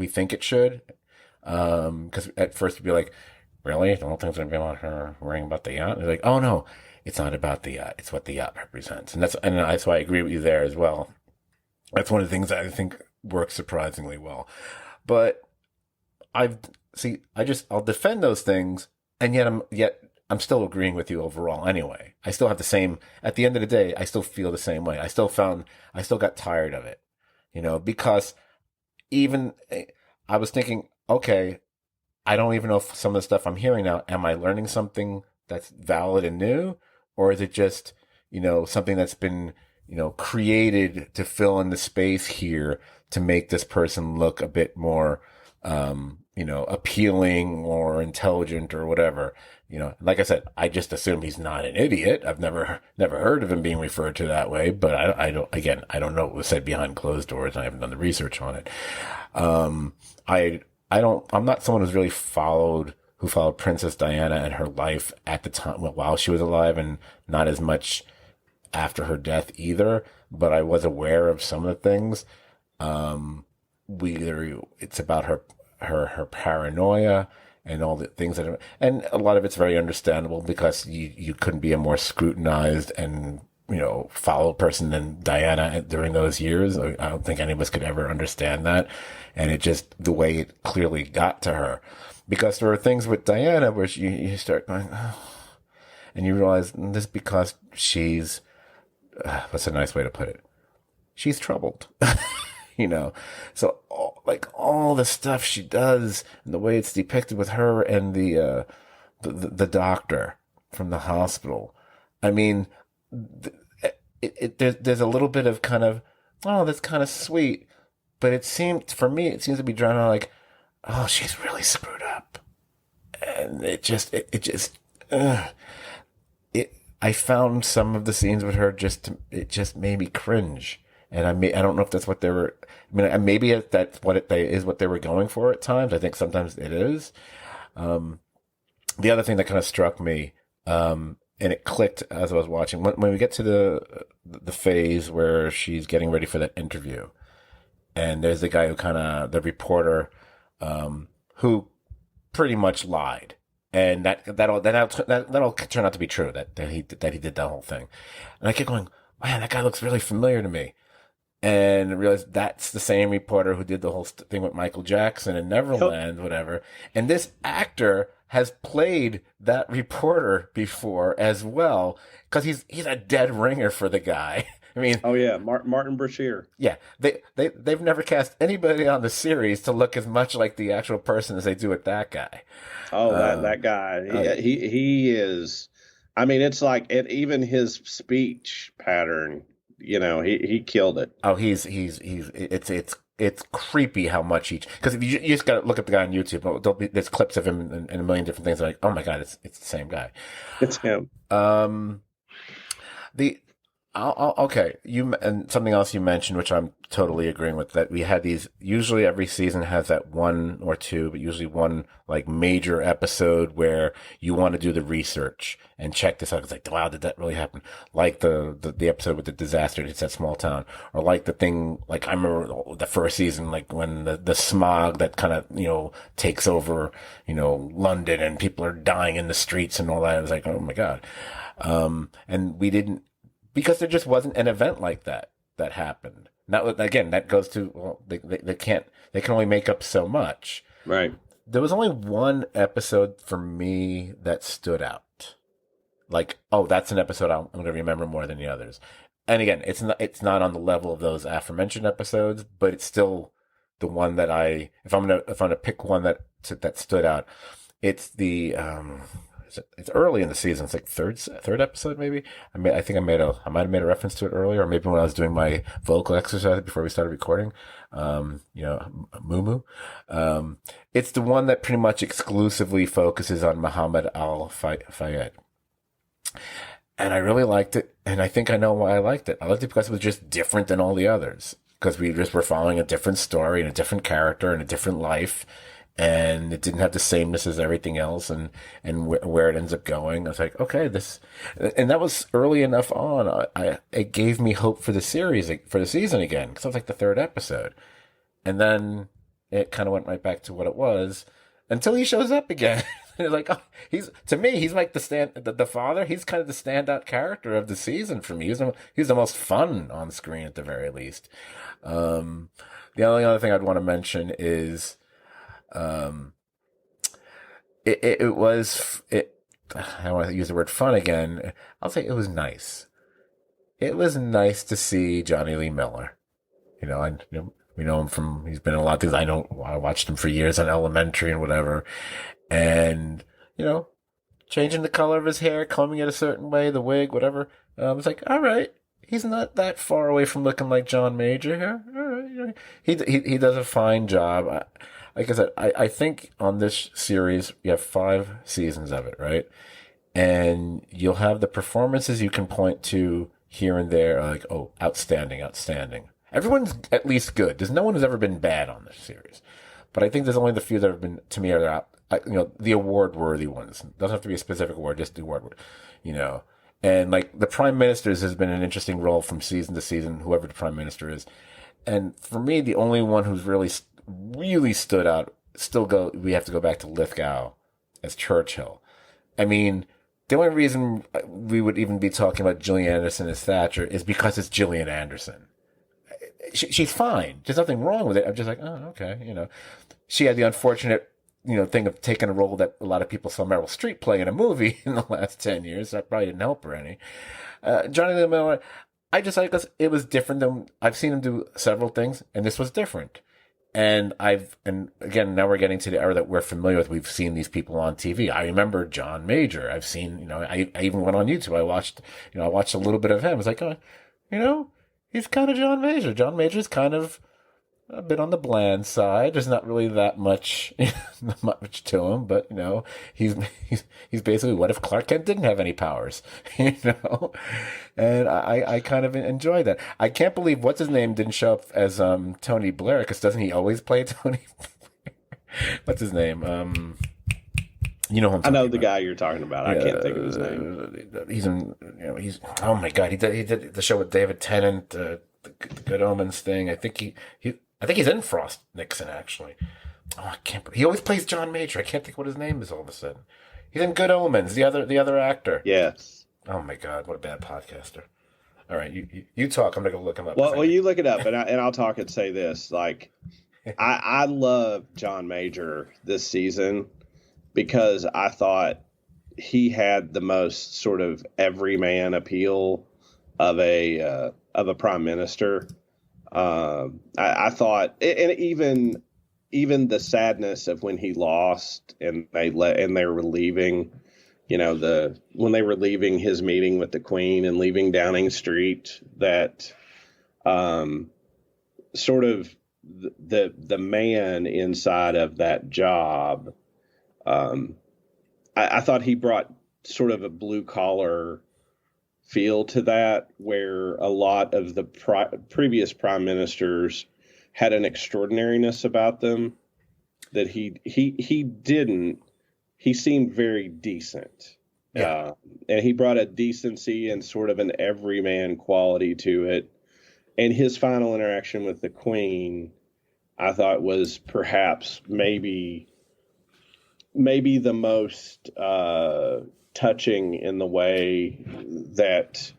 think it should. Because at first you'd be like, really? The whole thing's going to be about her worrying about the yacht? And they're like, oh no, it's not about the yacht. It's what the yacht represents. And that's why I agree with you there as well. That's one of the things that I think works surprisingly well. But I've see, I'll defend those things, and yet I'm still agreeing with you overall. Anyway, I still have the same. At the end of the day, I still feel the same way. I still got tired of it, because even I was thinking, okay, I don't even know if some of the stuff I'm hearing now, am I learning something that's valid and new? Or is it just, something that's been, created to fill in the space here to make this person look a bit more, appealing or intelligent or whatever? Like I said, I just assume he's not an idiot. I've never heard of him being referred to that way, but I don't know what was said behind closed doors. I haven't done the research on it. I'm not someone who's really who followed Princess Diana and her life at the time, while she was alive, and not as much after her death either, but I was aware of some of the things. It's about her paranoia and all the things and a lot of it's very understandable because you couldn't be a more scrutinized and, followed person than Diana during those years. I don't think any of us could ever understand that. And it just, the way it clearly got to her, because there are things with Diana where you start going, oh, and you realize this is because she's, what's a nice way to put it? She's troubled, So all the stuff she does and the way it's depicted with her and the doctor from the hospital. I mean, there's a little bit of kind of, oh, that's kind of sweet, but for me, it seems to be drawn out like, oh, she's really screwed up, and I found some of the scenes with her it just made me cringe, and I don't know if that's what they were. I mean, maybe that's what they were going for at times. I think sometimes it is. The other thing that kind of struck me, and it clicked as I was watching, when we get to the phase where she's getting ready for that interview, and there's the guy the reporter, who pretty much lied, and that'll turn out to be true, that he did that whole thing, and I kept going, man, that guy looks really familiar to me. And I realized that's the same reporter who did the whole thing with Michael Jackson in Neverland, whatever. And this actor has played that reporter before as well, because he's a dead ringer for the guy. I mean, oh yeah, Martin Brashear. Yeah, they've never cast anybody on the series to look as much like the actual person as they do with that guy. Oh, that guy, he is. I mean, it's like even his speech pattern. He killed it. Oh, it's creepy how much because you just got to look at the guy on YouTube. There's clips of him and a million different things. Like, oh my God, it's the same guy. It's him. Okay. And something else you mentioned, which I'm totally agreeing with, that we had these, usually every season has that one or two, but usually one like major episode where you want to do the research and check this out. It's like, wow, did that really happen? Like the episode with the disaster hits that small town, or like the thing, like I remember the first season, like when the smog that kind of, takes over, London and people are dying in the streets and all that. I was like, oh my God. And we didn't, because there just wasn't an event like that happened. Now, again, that goes to, well, they can only make up so much. Right. There was only one episode for me that stood out. Like, oh, that's an episode I'm going to remember more than the others. And again, it's not on the level of those aforementioned episodes, but it's still the one that if I'm gonna pick one that stood out, it's the it's early in the season. It's like third episode, maybe. I think I might have made a reference to it earlier, or maybe when I was doing my vocal exercise before we started recording. Moo. It's the one that pretty much exclusively focuses on Muhammad al-Fayed. And I really liked it, and I think I know why I liked it. I liked it because it was just different than all the others, because we just were following a different story and a different character and a different life. And it didn't have the sameness as everything else, and where it ends up going. I was like, okay, and that was early enough on. It gave me hope for the series, for the season again, because it was like the third episode, and then it kind of went right back to what it was until he shows up again. Like, oh, he's like the father. He's kind of the standout character of the season for me. He's the most fun on screen at the very least. The only other thing I'd want to mention is, Um, it was it. I want to use the word fun again. I'll say it was nice. It was nice to see Johnny Lee Miller. We know him from, he's been in a lot of things. I watched him for years on Elementary and whatever. And, changing the color of his hair, combing it a certain way, the wig, whatever. I was like, all right, he's not that far away from looking like John Major here. All right. He does a fine job. Like I said, I think on this series, you have 5 seasons of it, right? And you'll have the performances you can point to here and there, like, oh, outstanding, outstanding. Everyone's at least good. There's no one who's ever been bad on this series. But I think there's only the few that have been, to me, are out, the award-worthy ones. It doesn't have to be a specific award, just the award, And, like, the Prime Minister's has been an interesting role from season to season, whoever the Prime Minister is. And for me, the only one who's really stood out, we have to go back to Lithgow as Churchill. I mean, the only reason we would even be talking about Gillian Anderson as Thatcher is because it's Gillian Anderson. She's fine. There's nothing wrong with it. I'm just like, oh, okay. She had the unfortunate, thing of taking a role that a lot of people saw Meryl Streep play in a movie in the last 10 years. That probably didn't help her any. Johnny Lee Miller, I just like this. It was different than I've seen him do several things, and this was different. And again, now we're getting to the era that we're familiar with. We've seen these people on TV. I remember John Major. I've seen, I even went on YouTube. I watched a little bit of him. I was like, he's kind of John Major. John Major's kind of a bit on the bland side. There's not really that much, not much to him, but he's basically, what if Clark Kent didn't have any powers, And I kind of enjoy that. I can't believe what's his name didn't show up as Tony Blair, because doesn't he always play Tony Blair? What's his name? Who I'm I know the about. guy you're talking about. I can't think of his name. He's oh my god, he did the show with David Tennant, the Good Omens thing. I think he's in Frost Nixon, actually. Oh, I can't. He always plays John Major. I can't think what his name is all of a sudden. He's in Good Omens, the other actor. Yes. Oh my god, what a bad podcaster. All right, you talk. I'm gonna go look him up. Well, you look it up, and I'll talk and say this. Like, I love John Major this season, because I thought he had the most sort of everyman appeal of a prime minister. I thought, and even the sadness of when he lost and they were leaving, when they were leaving his meeting with the Queen and leaving Downing Street, that sort of the man inside of that job. I thought he brought sort of a blue collar feel to that, where a lot of the previous prime ministers had an extraordinariness about them that he didn't. He seemed very decent. Yeah. And he brought a decency and sort of an everyman quality to it. And his final interaction with the Queen, I thought, was perhaps maybe the most touching, in the way that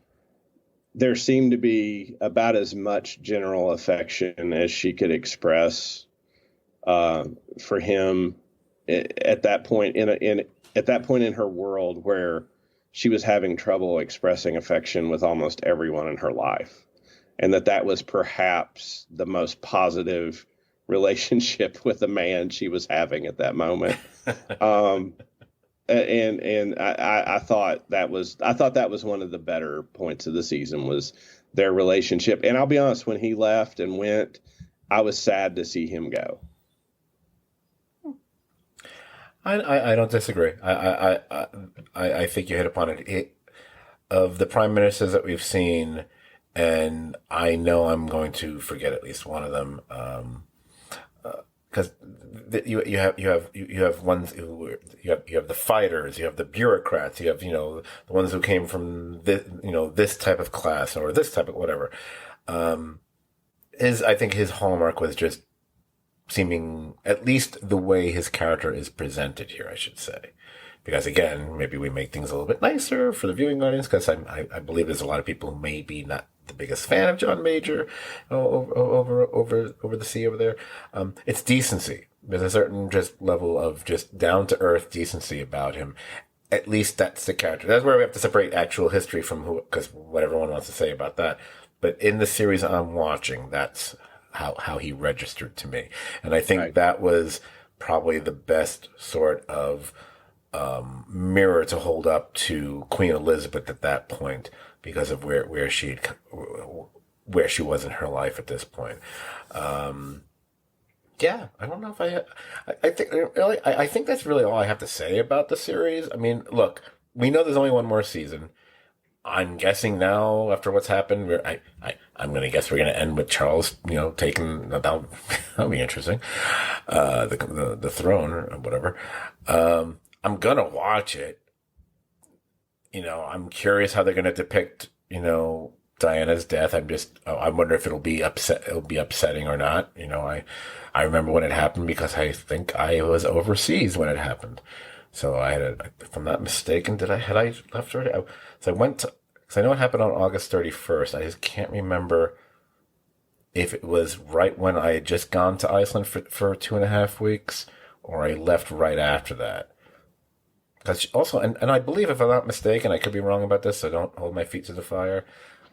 there seemed to be about as much general affection as she could express for him at that point in her world, where she was having trouble expressing affection with almost everyone in her life, and that was perhaps the most positive relationship with a man she was having at that moment. And I thought that was one of the better points of the season, was their relationship. And I'll be honest, when he left and went, I was sad to see him go. I don't disagree. I think you hit upon it. Of the prime ministers that we've seen, and I know I'm going to forget at least one of them, because you have ones who you have the fighters, you have the bureaucrats, you have the ones who came from this type of class or this type of whatever. I think his hallmark was just seeming, at least the way his character is presented here, I should say. Because again, maybe we make things a little bit nicer for the viewing audience, because I believe there's a lot of people who may be not the biggest fan of John Major over the sea over there. It's decency. There's a certain just level of just down to earth decency about him. At least that's the character. That's where we have to separate actual history from who, because what everyone wants to say about that. But in the series I'm watching, that's how he registered to me. And I think Right. that was probably the best sort of mirror to hold up to Queen Elizabeth at that point because of where she was in her life at this point. Yeah, I don't know if I think really, I think that's really all I have to say about the series. I mean, look, we know there's only one more season. I'm guessing now after what's happened, I'm going to guess we're going to end with Charles, taking that'll be interesting, the throne or whatever. I'm gonna watch it. I'm curious how they're going to depict, Diana's death. I wonder if it'll be upsetting or not. I remember when it happened because I think I was overseas when it happened. So if I'm not mistaken, had I left already? So I went to, because I know it happened on August 31st. I just can't remember if it was right when I had just gone to Iceland for 2.5 weeks or I left right after that. Because also, and I believe, if I'm not mistaken, I could be wrong about this, so don't hold my feet to the fire.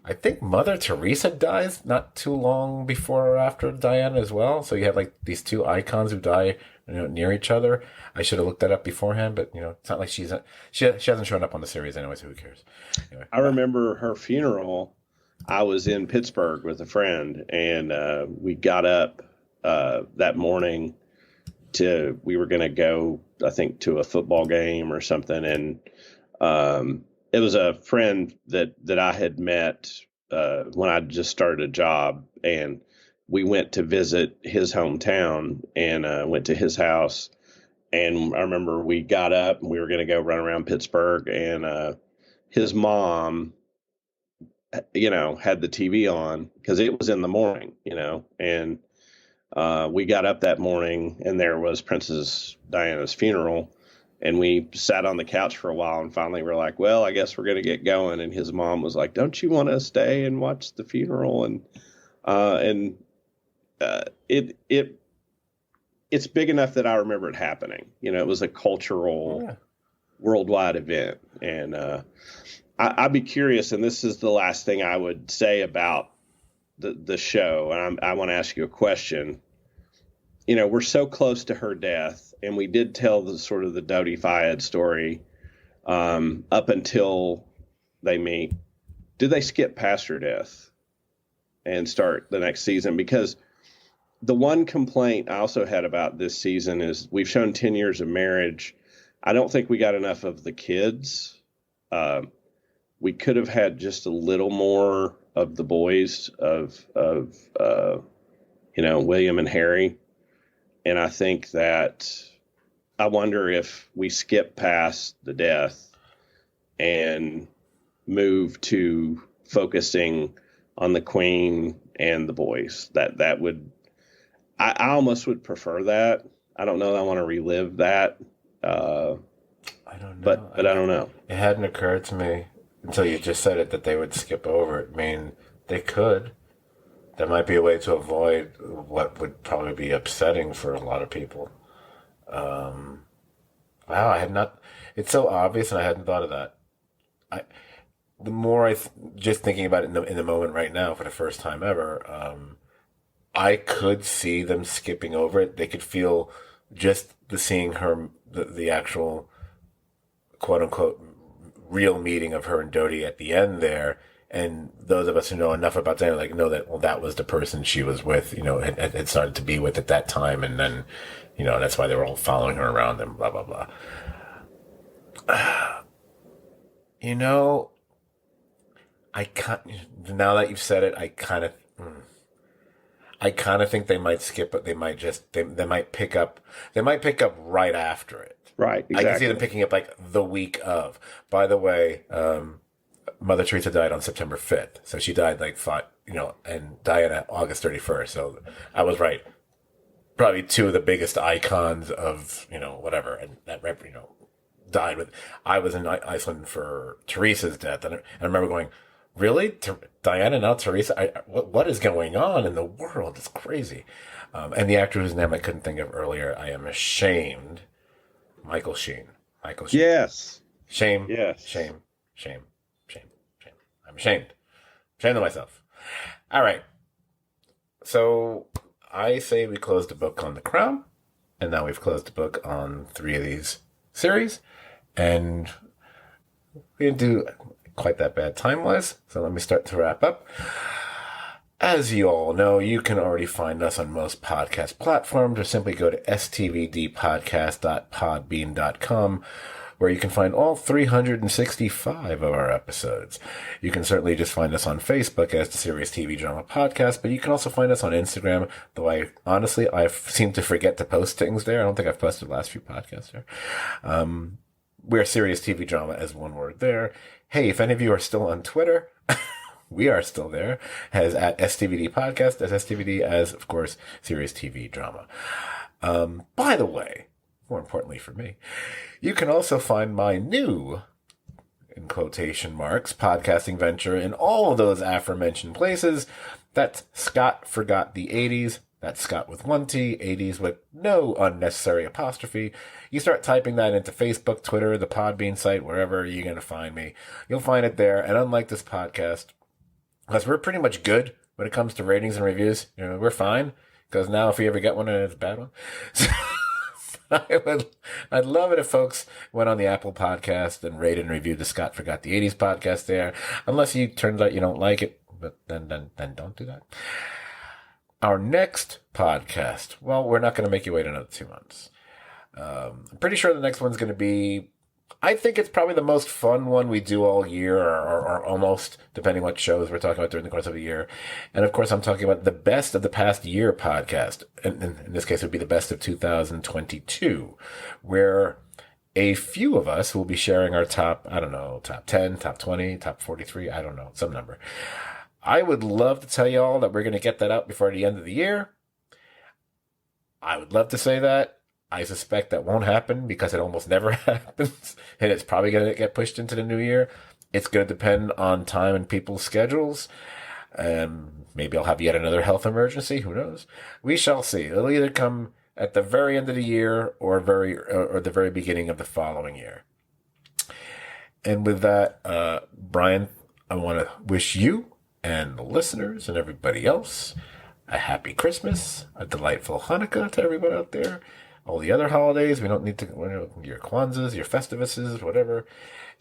I think Mother Teresa dies not too long before or after Diana as well. So you have like these two icons who die, near each other. I should have looked that up beforehand, but it's not like she hasn't shown up on the series anyway, so who cares? Anyway, I remember her funeral. I was in Pittsburgh with a friend, and we got up that morning we were going to go, I think, to a football game or something. And it was a friend that I had met when I just started a job, and we went to visit his hometown and went to his house. And I remember we got up and we were going to go run around Pittsburgh, and his mom, had the TV on because it was in the morning, and we got up that morning and there was Princess Diana's funeral. And we sat on the couch for a while, and finally we're like, well, I guess we're going to get going. And his mom was like, don't you want to stay and watch the funeral? And it's big enough that I remember it happening. It was a cultural worldwide event. And I'd be curious, and this is the last thing I would say about the show. And I want to ask you a question. We're so close to her death, and we did tell the sort of the Dodi Fayed story up until they meet. Do they skip past her death and start the next season? Because the one complaint I also had about this season is we've shown 10 years of marriage. I don't think we got enough of the kids. We could have had just a little more of the boys of William and Harry. And I think that I wonder if we skip past the death and move to focusing on the Queen and the boys. That would, I almost would prefer that. I don't know. I want to relive that. I don't know. But I don't know. It hadn't occurred to me until you just said it that they would skip over it. I mean, they could. That might be a way to avoid what would probably be upsetting for a lot of people. Wow, I had not. It's so obvious, and I hadn't thought of that. The more just thinking about it in the moment right now for the first time ever, I could see them skipping over it. They could feel just seeing her, the actual quote unquote real meeting of her and Dodi at the end there. And those of us who know enough about Diana, know that, well, that was the person she was with, had started to be with at that time. And then, that's why they were all following her around and blah, blah, blah. I can't, now that you've said it, I kind of think they might skip it. They might they might pick up right after it. Right. Exactly. I can see them picking up like the week of. By the way, Mother Teresa died on September 5th. So she died and Diana August 31st. So I was right. Probably two of the biggest icons of, whatever. And that, died with. I was in Iceland for Teresa's death. And I remember going, Really? Diana, now Teresa? What is going on in the world? It's crazy. And the actor whose name I couldn't think of earlier, I am ashamed. Michael Sheen. Michael Sheen. Yes. Shame, Yes. shame, shame, shame, shame. I'm ashamed. Ashamed of myself. All right. So I say we close the book on The Crown. And now we've closed the book on 3 of these series. And we didn't do quite that bad time-wise. So let me start to wrap up. As you all know, you can already find us on most podcast platforms, or simply go to stvdpodcast.podbean.com, where you can find all 365 of our episodes. You can certainly just find us on Facebook as the Serious TV Drama Podcast, but you can also find us on Instagram, though I seem to forget to post things there. I don't think I've posted the last few podcasts there. We're Serious TV Drama as one word there. Hey, if any of you are still on Twitter, we are still there, as at STVD Podcast, as STVD as, of course, Serious TV Drama. By the way, more importantly for me, you can also find my new, in quotation marks, podcasting venture in all of those aforementioned places. That's Scott Forgot the 80s. That's Scott with 1T, 80s with no unnecessary apostrophe. You start typing that into Facebook, Twitter, the Podbean site, wherever you're going to find me. You'll find it there. And unlike this podcast, because we're pretty much good when it comes to ratings and reviews, we're fine. Because now if we ever get one and it's a bad one. So I'd love it if folks went on the Apple podcast and rated and reviewed the Scott Forgot the 80s podcast there. Unless you turns out you don't like it, but then don't do that. Our next podcast, well, we're not going to make you wait another 2 months. I'm pretty sure the next one's going to be, I think it's probably the most fun one we do all year, or almost, depending what shows we're talking about during the course of a year. And of course, I'm talking about the best of the past year podcast. And in this case, it would be the best of 2022, where a few of us will be sharing our top 10, top 20, top 43, I don't know, some number. I would love to tell you all that we're going to get that out before the end of the year. I would love to say that. I suspect that won't happen because it almost never happens, and it's probably going to get pushed into the new year. It's going to depend on time and people's schedules. Maybe I'll have yet another health emergency. Who knows? We shall see. It'll either come at the very end of the year or the very beginning of the following year. And with that, Brian, I want to wish you and the listeners and everybody else a happy Christmas, a delightful Hanukkah to everyone out there. All the other holidays, we don't need to, your Kwanzas, your Festivuses, whatever.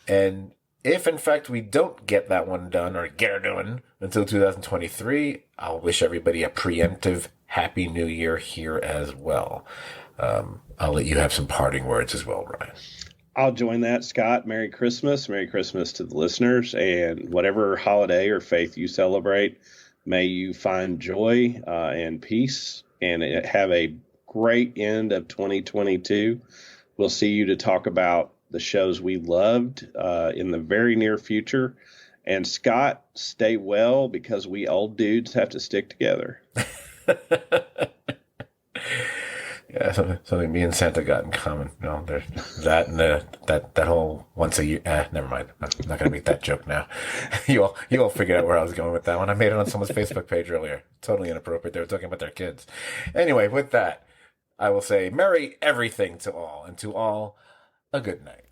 And if, in fact, we don't get that one done or get her done until 2023, I'll wish everybody a preemptive Happy New Year here as well. I'll let you have some parting words as well, Brian. I'll join that, Scott. Merry Christmas. Merry Christmas to the listeners. And whatever holiday or faith you celebrate, may you find joy and peace and have a great end of 2022. We'll see you to talk about the shows we loved in the very near future. And Scott, stay well, because we old dudes have to stick together. Yeah, something me and Santa got in common. There's that and that whole once a year. Never mind. I'm not going to make that joke now. You all figured out where I was going with that one. I made it on someone's Facebook page earlier. Totally inappropriate. They were talking about their kids. Anyway, with that, I will say Merry everything to all, and to all, a good night.